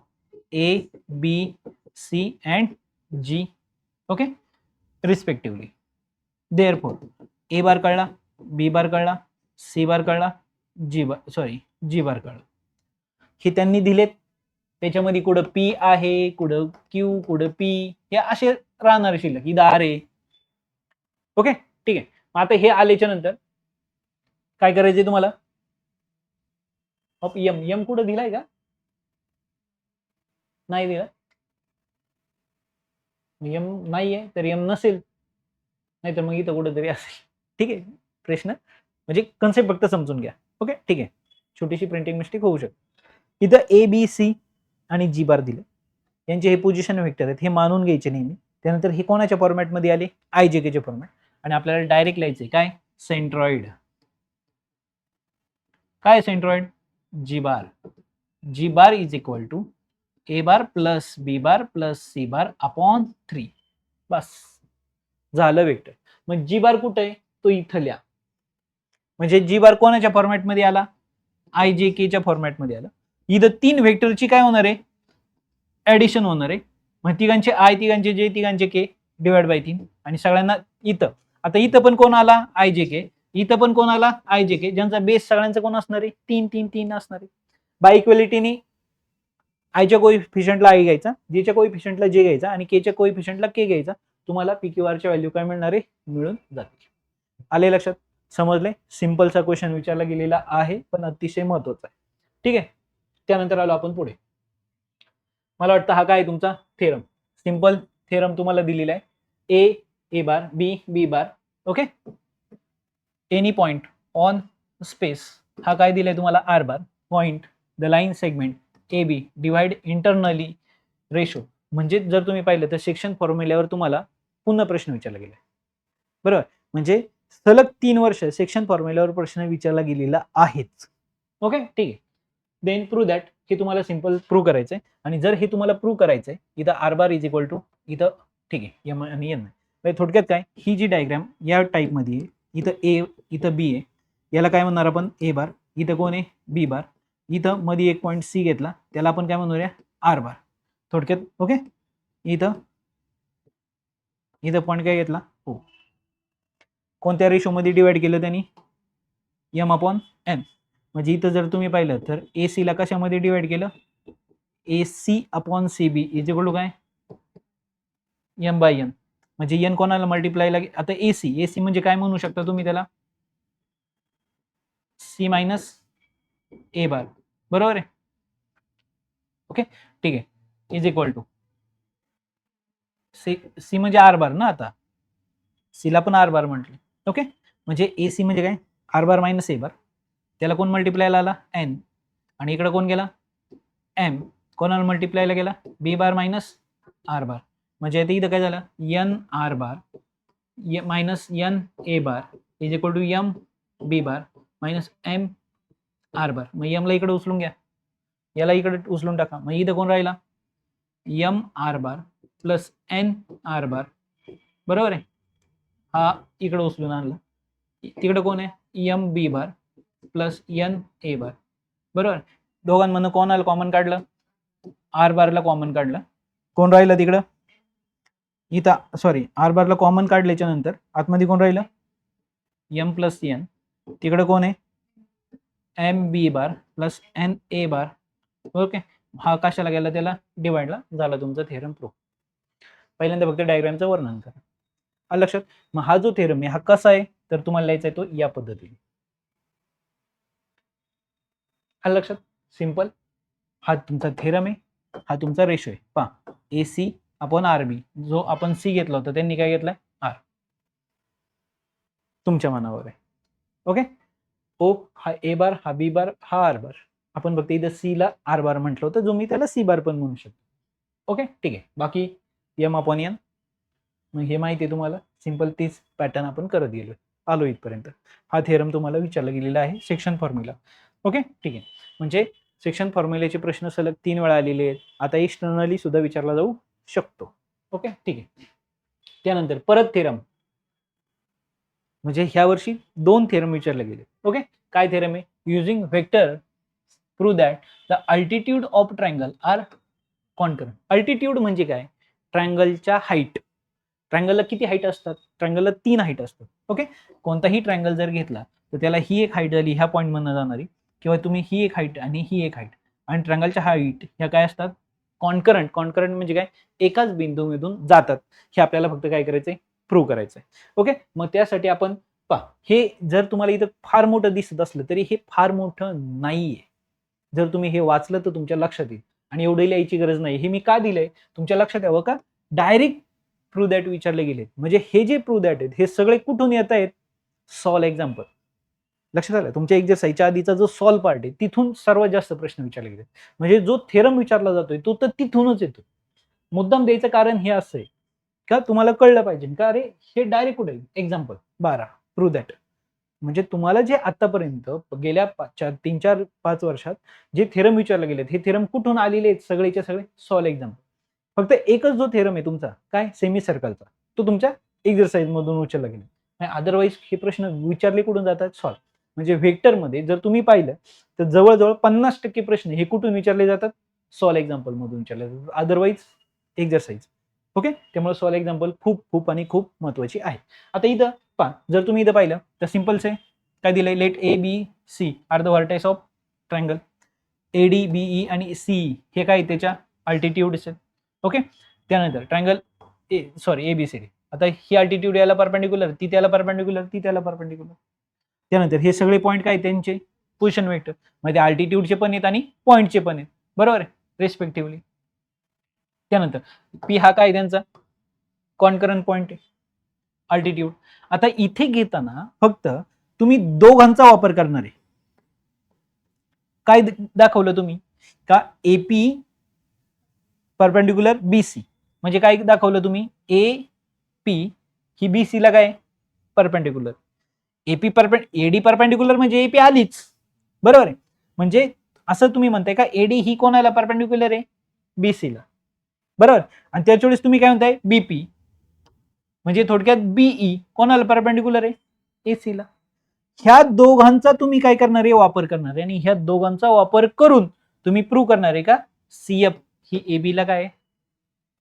A B C and G. Okay, respectively. Therefore A bar कळला, बी बार कळला, सी बार कळला, जी बार कळला. हे त्यांनी दिलेत. त्याच्यामध्ये कुठं पी आहे, कुठं क्यू, कुठं पी, हे असे राहणार शिल्लक. इथं आर आहे. ओके, ठीक आहे. आता हे आल्याच्या नंतर काय करायचंय तुम्हाला ऑफ एम. एम कुठं दिलाय का नाही दिला. एम नाहीये तर एम नसेल, नाहीतर मग इथं कुठेतरी असेल. ठीक आहे, प्रश्न म्हणजे कन्सेप्ट फक्त समजून घ्या. ओके, ठीक आहे. छोटीशी प्रिंटिंग मिस्टेक होऊ शकते. इथं ए बी सी आणि जी बार दिले, यांचे हे पोझिशन व्हेक्टर आहेत, हे मानून घ्यायचे नेहमी. त्यानंतर हे कोणाच्या फॉर्मॅटमध्ये आले आयजेकेच्या फॉर्मॅट, आणि आपल्याला डायरेक्ट लिहायचंय काय सेंट्रॉइड. काय centroid G bar. G bar is equal to A bar plus B bar plus c bar upon 3. बस झालं वेक्टर. मग जी बार कुठे आहे तो इथं लिहा. म्हणजे जी बार कोणाच्या फॉर्मॅटमध्ये आला आयजेकेच्या फॉर्मॅटमध्ये आला. इथं 3 व्हेक्टरची काय होणार आहे ऍडिशन होणार आहे. मग तिघांचे आय, तिघांचे जे, तिघांचे के डिवाइड बाय 3, आणि सगळ्यांना इथं. आता इथं पण कोण आला आयजेके, इथं पण कोण आला आयजेके, ज्यांचा बेस सगळ्यांचा कोण असणार आहे 3 3 3 असणार आहे. बाय इक्वेलिटीने आयच्या कोइफिशियंटला आय घ्यायचा, जेच्या कोइफिशियंटला जे घ्यायचा, आणि केच्या कोइफिशियंटला के घ्यायचा. तुम्हाला पीक्यूआरच्या व्हॅल्यू काय मिळणार आहे मिळून जाते. आले लक्षात, समजले. सिंपलचा क्वेश्चन विचारला गेलेला आहे, पण अतिशय महत्वाचा आहे. ठीक आहे, त्यानंतर आलो आपण पुढे. मला वाटतं हा काय तुमचा थेरम, सिंपल थेरम तुम्हाला दिलेला आहे. A bar B B bar. Okay, any point on space, हा काय दिलाय तुम्हाला R bar. Point the line segment A B divide internally ratio. म्हणजे जर तुम्ही पाहिलं तर सेक्शन फॉर्म्युल्यावर तुम्हाला पुन्हा प्रश्न विचारला गेला, बरोबर. म्हणजे सलग 3 वर्ष सेक्शन फॉर्म्युल्यावर प्रश्न विचारला गेलेला आहेच. ओके, ठीक आहे. देन प्रूव्ह दॅट, हे तुम्हाला सिंपल प्रूव्ह करायचंय. आणि जर हे तुम्हाला प्रूव्ह करायचंय इथं r bar is equal to इथं, ठीक आहे, एम आणि एन. थोडक्यात काय ही जी डायग्राम या टाईपमध्ये आहे, इथं ए इथं बी आहे, याला काय म्हणणार आपण ए बार. इथं कोण आहे बी बार. इथं मध्ये एक पॉईंट सी घेतला, त्याला आपण काय म्हणूया आर बार थोडक्यात. ओके, इथं पॉईंट काय घेतला हो, कोणत्या रेशोमध्ये डिवाइड केलं त्यांनी एम अपॉन एन. म्हणजे इथं जर तुम्ही पाहिलं तर ए सी ला कशामध्ये डिवाइड केलं A C upon C B is equal to काय एम बाय एन. म्हणजे एन कोणाला मल्टिप्लाय लागे. आता एसी म्हणजे काय म्हणू शकता तुम्ही त्याला सी मायनस ए बार, बरोबर आहे. ओके, ठीक आहे, इज इक्वल टू सी म्हणजे आर बार ना, आता सीला पण आर बार म्हटलं. ओके, म्हणजे ए सी म्हणजे काय आर बार मायनस ए बार, त्याला कोण मल्टिप्लायला आला एन, आणि इकडे कोण गेला एम, कोणाला मल्टिप्लायला गेला बी बार मायनस आर बार. म्हणजे आता इथं काय झालं n R bar minus n A bar is equal to M B bar minus m R bar. मग एमला इकडे उचलून घ्या, याला इकडे उचलून टाका. मग इथं कोण राहिला M R bar plus N R bar, बरोबर आहे. हा इकडे उचलून आणला. तिकडे कोण आहे M B bar plus N A bar, बरोबर. दोघांमधनं कोणाला कॉमन काढलं आर बारला कॉमन काढलं. कोण राहिलं तिकडं इथं सॉरी आर बारला कॉमन काढल्याच्या नंतर आतमध्ये कोण राहिलं एम प्लस एन. तिकडे कोण आहे M B bar plus N A bar. Okay, हा कशाला गेला त्याला डिवाइडला झाला तुमचा थेरम प्रूव्ह. पहिल्यांदा फक्त डायग्रामचं वर्णन करा. आलं लक्षात. मग हा जो थेरम आहे हा कसा आहे तर तुम्हाला लिहायचा आहे तो या पद्धतीने. आलं लक्षात, सिंपल. हा तुमचा थेरम आहे, हा तुमचा रेशो आहे. पहा AC अपॉन RB, जो आपण C घेतला होता त्यांनी काय घेतलाय R, तुमच्या मनावर आहे. ओके, O हा A बार, हा B बार, हा R बार, आपण फक्त इथं C ला R बार म्हटलं होतं, जो मी त्याला C बार पण म्हणू शकतो. ओके ठीक आहे. बाकी M अपॉन N, मग हे माहिती आहे तुम्हाला, सिंपल तीच पॅटर्न आपण करत गेलो, आलो इथपर्यंत. हा थेरम तुम्हाला विचारला गेलेला आहे सेक्शन फॉर्म्युला. ओके ठीक आहे, म्हणजे सेक्शन फॉर्म्युलेचे प्रश्न सलग 3 वेळा आलेले आहेत. आता एक्सटर्नली सुद्धा विचारला जाऊ शकतो. ओके ठीक आहे. त्यानंतर परत थेरम, म्हणजे ह्या वर्षी 2 थेरम विचारले गेले. ओके, काय थेरम आहे? Using vector prove that the altitude of triangle are concurrent. Altitude म्हणजे काय? ट्रायंगलच्या हाईट. ट्रायंगलला किती हाईट असतात? ट्रायंगलला 3 हाईट असतात. ओके, कोणताही ट्रायंगल जर घेतला तर त्याला ही एक हाईट झाली ह्या पॉईंट मधनं जाणारी, किंवा तुम्ही ही एक हाईट आणि ही एक हाईट, आणि ट्रायंगलच्या हाईट ह्या काय असतात? कॉन्करंट. कॉन्करंट म्हणजे काय? एकाच बिंदूमधून जातात. हे आपल्याला फक्त काय करायचंय? प्रूव्ह करायचंय. ओके, मग त्यासाठी आपण पहा, हे जर तुम्हाला इथं फार मोठं दिसत असलं तरी हे फार मोठं नाहीये. जर तुम्ही हे वाचलं तर तुमच्या लक्षात येईल, आणि एवढे लिहायची गरज नाही. हे मी का दिलंय तुमच्या लक्षात यावं का? डायरेक्ट प्रूव्ह दॅट विचारले गेले. म्हणजे हे जे प्रूव्ह दॅट आहेत हे सगळे कुठून येत आहेत? Solve example. लक्षात आलं? तुमच्या एक्झरसाइजच्या आधीचा जो सॉल्व पार्ट आहे तिथून सर्वात जास्त प्रश्न विचारले गेले. म्हणजे जो थेरम विचारला जातोय तो तर तिथूनच येतो. मुद्दाम द्यायचं कारण हे असं आहे का तुम्हाला कळलं पाहिजे का अरे हे डायरेक्ट कुठे? Example 12 prove that. म्हणजे तुम्हाला जे आतापर्यंत गेल्या 3-4-5 वर्षात जे थेरम विचारले गेलेत हे थेरम कुठून आलेले आहेत? सगळेच्या सगळे सॉल्व एक्झाम्पल. फक्त एकच जो थेरम आहे तुमचा काय? सेमी सर्कलचा, तो तुमच्या एक्झरसाइज मधून उचलला गेला. अदरवाईज हे प्रश्न विचारले कुठून जातात? सॉल्व. म्हणजे व्हेक्टर मध्ये जर तुम्ही पाहिलं तर जवळजवळ 50% प्रश्न हे कुठून विचारले जातात? सॉल्व एक्झाम्पल मधून विचारले जातात, अदरवाईज एक्झरसाइज. ओके, त्यामुळे सॉल्व एक्झाम्पल खूप खूप आणि खूप महत्वाची आहे. आता इथं पहा, जर तुम्ही इथं पाहिलं तर सिंपलच आहे. काय दिलंय? Let A B C are the vertex of triangle. A D B E आणि सी हे काय त्याच्या अल्टिट्यूड आहेत. ओके, त्यानंतर triangle A B C D. आता ही अल्टिट्यूड याला परपेंडिक्युलर, ती त्याला परपेंडिक्युलर, ती त्याला परपेंडिक्युलर. त्यानंतर हे सगळे पॉईंट काय? त्यांचे पोझिशन वेक्टर. म्हणजे अल्टिट्यूडचे पण आहेत आणि पॉईंटचे पण आहेत, बरोबर आहे, रेस्पेक्टिव्हली. त्यानंतर पी हा काय त्यांचा? कॉन्करंट पॉईंट आहे, अल्टिट्यूड. आता इथे घेताना फक्त तुम्ही दोघांचा वापर करणार आहे. काय दाखवलं तुम्ही? का एपी परपेंडिक्युलर बीसी, म्हणजे काय दाखवलं तुम्ही? ए पी ही बीसी ला काय? परपेंडिक्युलर. एपी एडी परपेंडिक्युलर म्हणजे एपी आलीच, बरोबर आहे. म्हणजे असं तुम्ही म्हणताय का एडी ही कोणाला परपेंडिक्युलर आहे? बीसी ला, बरोबर. आणि त्याच्या वेळेस तुम्ही काय म्हणताय? बीपी म्हणजे थोडक्यात बीई कोणाला परपेंडिक्युलर आहे? एसी ला. ह्या दोघांचा तुम्ही काय करणार आहे? वापर करणार आहे. आणि ह्या दोघांचा वापर करून तुम्ही प्रूव्ह करणार आहे का सीएफ ही एबी ला काय?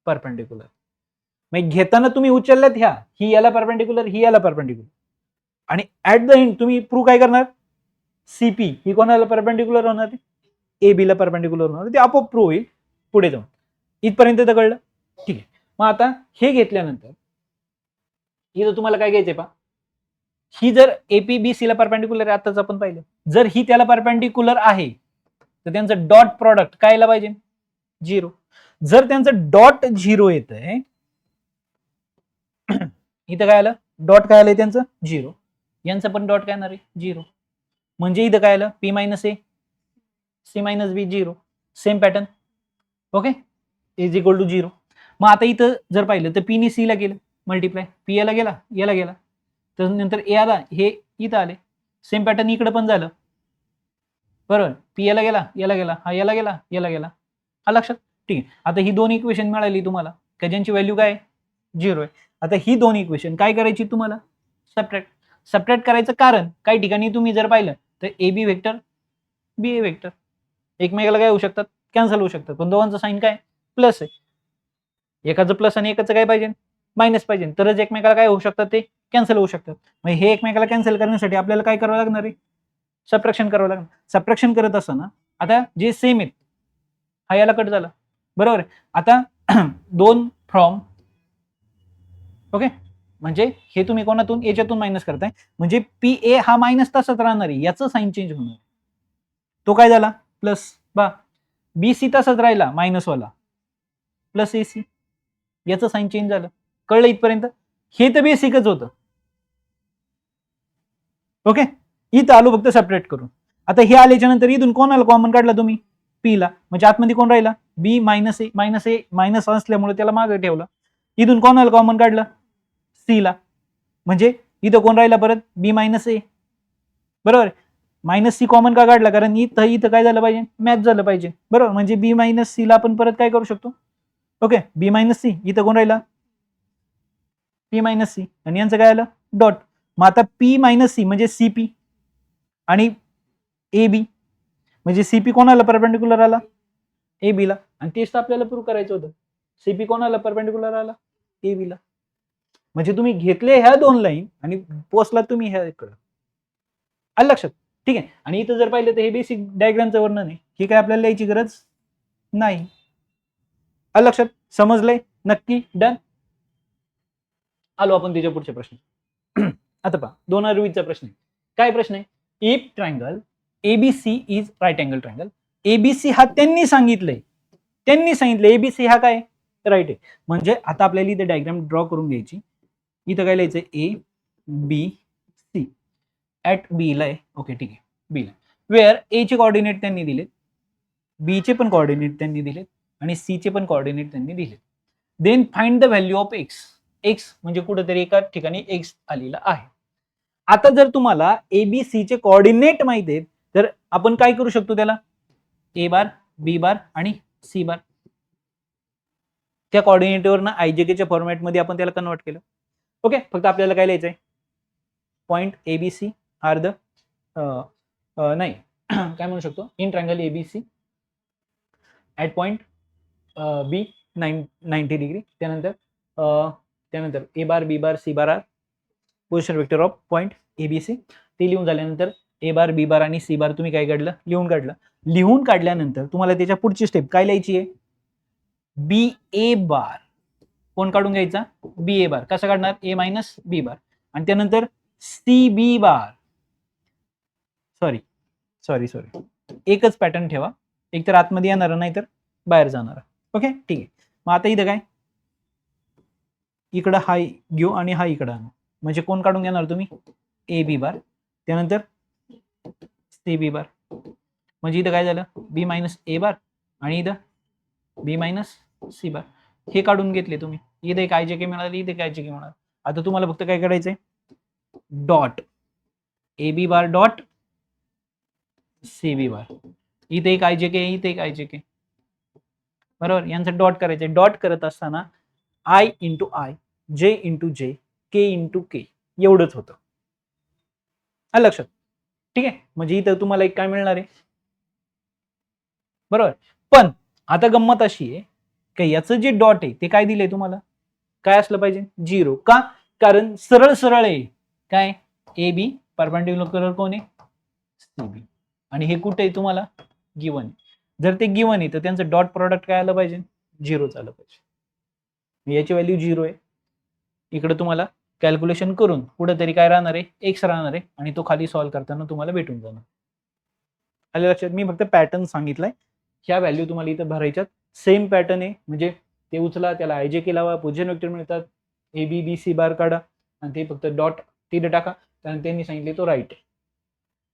परपेंडिक्युलर. मग घेताना तुम्ही उचलल्यात ह्या, ही याला परपेंडिक्युलर, ही याला परपेंडिक्युलर, आणि ऍट द एंड तुम्ही प्रूव्ह काय करणार? सीपी ही कोणाला परपेंडिक्युलर होणार आहे? ए बी ला परपेंडिक्युलर होणार. ते आपोआप प्रूव्ह होईल पुढे जाऊन. इथपर्यंत तर कळलं? ठीक आहे. मग आता हे घेतल्यानंतर इथं तुम्हाला काय घ्यायचंय पहा, ही जर एपी बी सी ला परपेंडिक्युलर आहे, आताच आपण पाहिलं, जर ही त्याला परपेंडिक्युलर आहे तर त्यांचं डॉट प्रॉडक्ट काय यायला पाहिजे? 0. जर त्यांचं डॉट 0 येत आहे इथं काय आलं? डॉट काय आलंय त्यांचं? 0. यांचं पण डॉट काय येणार आहे? 0. म्हणजे इथं काय आलं? P minus a c minus b 0. Same pattern. Okay, is equal to 0. मग आता इथं जर पाहिलं तर पी ने सी ला गेलं मल्टिप्लाय, पी याला गेला, याला गेला, तर नंतर ए आला, हे इथं आले. सेम पॅटर्न इकडे पण झालं, बरोबर. पी याला गेला, याला गेला, हा याला गेला, याला गेला. हा लक्षात? ठीक आहे. आता ही दोन इक्वेशन मिळाली तुम्हाला का ज्यांची व्हॅल्यू काय? 0 आहे. आता ही दोन इक्वेशन काय करायची तुम्हाला? सबट्रॅक्ट करायचं. कारण काही ठिकाणी तुम्ही जर पाहिलं तर A B vector B A vector एकमेकाला काय होऊ शकतात? कॅन्सल होऊ शकतात. पण दोघांचं साईन काय? प्लस आहे. एकाचं प्लस आणि एकाचं काय पाहिजे? मायनस पाहिजे, तरच एकमेकाला काय होऊ शकतात? ते कॅन्सल होऊ शकतात. मग हे एकमेकाला कॅन्सल करण्यासाठी आपल्याला काय करावं लागणार आहे? सबट्रॅक्शन करावं लागणार. सबट्रॅक्शन करत असताना आता जे सेम आहेत हा याला कट झाला, बरोबर आहे. आता 2 फ्रॉम, ओके, म्हणजे हे तुम्ही कोणातून? याच्यातून मायनस करताय, म्हणजे पी ए हा मायनस तसाच राहणार आहे, याचं साईन चेंज होणार. तो काय झाला? प्लस. बा बी सी तसाच राहिला मायनस वाला, प्लस AC, याचं साईन चेंज झालं. कळलं इथपर्यंत? हे तर बेसिकच होतं. ओके, इथं आलो फक्त सेपरेट करून. आता हे आल्याच्या नंतर इथून कोणाला कॉमन काढला तुम्ही? P ला, म्हणजे आतमध्ये कोण राहिला? B मायनस ए, मायनस असल्यामुळे त्याला मागे ठेवलं. इथून कोणाला कॉमन काढलं? C ला, म्हणजे इथं कोण राहिला परत? B मायनस ए, बरोबर. मायनस सी कॉमन का काढला? कारण इथं काय झालं पाहिजे? मॅच झालं पाहिजे, बरोबर. म्हणजे B मायनस सी ला आपण परत काय करू शकतो? ओके, B मायनस सी, इथं कोण राहिला? P मायनस सी, आणि यांचं काय आलं? डॉट. मग आता P मायनस सी म्हणजे CP आणि AB, म्हणजे CP कोणाला परपेंडिक्युलर आला? AB ला. आणि तेच तर आपल्याला प्रूव्ह करायचं होतं. CP कोणाला परपेंडिक्युलर आला? AB ला. म्हणजे तुम्ही घेतले ह्या दोन लाईन आणि पोचला तुम्ही ह्या इकडं. आलं लक्षात? ठीक आहे. आणि इथं जर पाहिलं तर हे बेसिक डायग्रामचं वर्णन आहे, ही काय आपल्याला लिहायची गरज नाही. आलं लक्षात? समजलंय? नक्की? डन. आलो आपण त्याच्या पुढच्या प्रश्न. आता पहा, 2020चा प्रश्न आहे. काय प्रश्न आहे? If triangle ABC is right angle triangle. ABC हा त्यांनी सांगितलंय, ABC हा काय? राईट आहे. म्हणजे आता आपल्याला इथे डायग्राम ड्रॉ करून घ्यायची. इथं काय लिहायचं? ABC ऍट B ला आहे. ओके, ठीक आहे, B ला. वेअर A चे कोऑर्डिनेट त्यांनी दिलेत, B चे पण कोऑर्डिनेट त्यांनी दिलेत, आणि C चे पण कोऑर्डिनेट त्यांनी दिलेत. Then find the value of X. X म्हणजे कुठेतरी एका ठिकाणी X आलेला आहे. आता जर तुम्हाला ABC चे कोऑर्डिनेट माहित आहेत, तर आपण काय करू शकतो त्याला? A बार, B बार आणि C बार. त्या कोऑर्डिनेटवरनं IJK च्या फॉर्मॅटमध्ये आपण त्याला कन्वर्ट केलं. ओके, फक्त आपल्याला काय लिहायचंय? पॉइंट ABC आर द नाही काय म्हणू शकतो? In triangle ABC at point B 90 degree. त्यानंतर A bar, B bar, C bar are position vector of point ABC. ते लिहून झाल्यानंतर A बार, B बार आणि C बार तुम्ही काय काढलं? लिहून काढलं. लिहून काढल्यानंतर तुम्हाला त्याच्या पुढची स्टेप काय लिहायची आहे? BA बार कोण काढून घ्यायचा? BA बार. कसा काढणार? A मायनस B बार. आणि त्यानंतर CB बार. सॉरी एकच पॅटर्न ठेवा, एक तर आतमध्ये येणार नाही तर बाहेर जाणार. ओके, ठीक आहे. मग आता इथं काय? इकडं हा घेऊ आणि हा इकडं आणू, म्हणजे कोण काढून घेणार तुम्ही? AB बार. त्यानंतर CB बार. म्हणजे इथं काय झालं? B मायनस A बार आणि इथं B मायनस C बार. हे काढून घेतले तुम्ही. इथं एक IJK मिळाली, इथे काय IJK मिळाली. आता तुम्हाला फक्त काय करायचंय? डॉट AB बार डॉट CB बार. इथे एक IJK, इथे एक IJK, बरोबर. यांचं डॉट करायचंय. डॉट करत असताना I into I, J into J, K into K एवढंच होतं. आलं लक्षात? ठीक आहे. म्हणजे इथं तुम्हाला एक काय मिळणार आहे? बरोबर. पण आता गंमत अशी आहे की याचं जे डॉट आहे ते काय दिलंय तुम्हाला? काय असलं पाहिजे? 0. का? कारण सरळ सरळ आहे. काय? AB परपेंडिक्युलर कोण आहे? CB. आणि हे कुठे आहे तुम्हाला? गिवन. जर ते गिवन आहे तर त्यांचं डॉट प्रॉडक्ट काय आलं पाहिजे? 0 आलं पाहिजे. याची व्हॅल्यू 0 आहे. इकडे तुम्हाला कॅल्क्युलेशन करून कुठेतरी काय राहणार आहे? X राहणार आहे, आणि तो खाली सॉल्व्ह करताना तुम्हाला भेटून जाणार. आलं लक्षात? मी फक्त पॅटर्न सांगितलाय. ह्या व्हॅल्यू तुम्हाला इथं भरायच्यात. सेम पॅटर्न आहे, म्हणजे ते उचला, त्याला IJK लावा, पोझिशन वेक्टर मिळतात, ABBC बार काढा आणि ते फक्त डॉट तिथे टाका, कारण त्यांनी सांगितले तो राईट आहे.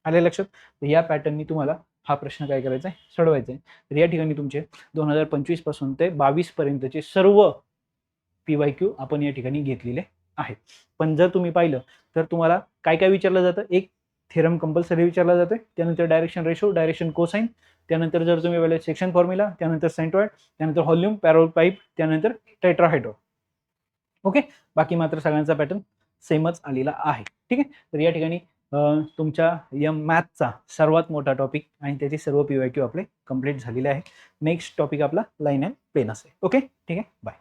आले लक्षात? तर या पॅटर्ननी तुम्हाला हा प्रश्न काय करायचा आहे? सोडवायचा आहे. तर या ठिकाणी तुमचे 2025 पासून ते 22 पर्यंतचे सर्व PYQ आपण या ठिकाणी घेतलेले आहेत. पण जर तुम्ही पाहिलं तर तुम्हाला काय काय विचारलं जातं? एक थेरम कंपल्सरी विचारला जातोय, त्यानंतर डायरेक्शन रेशो, डायरेक्शन कोसाइन, त्यानंतर जर तुम्ही पाहिलं सेक्शन फॉर्म्युला, त्यानंतर सेंट्रॉइड, त्यानंतर व्हॉल्यूम, पॅरोल पाईप, त्यानंतर टेट्राहायड्रॉन. ओके, बाकी मात्र सगळ्यांचा पॅटर्न सेमच आलेला आहे. ठीक आहे. तर या ठिकाणी तुमच्या या मॅथचा सर्वात मोठा टॉपिक आणि त्याचे सर्व PYQ आपले कंप्लीट झालेले आहे. नेक्स्ट टॉपिक आपला लाईन अँड प्लेन असेल. ओके, ठीक आहे, बाय.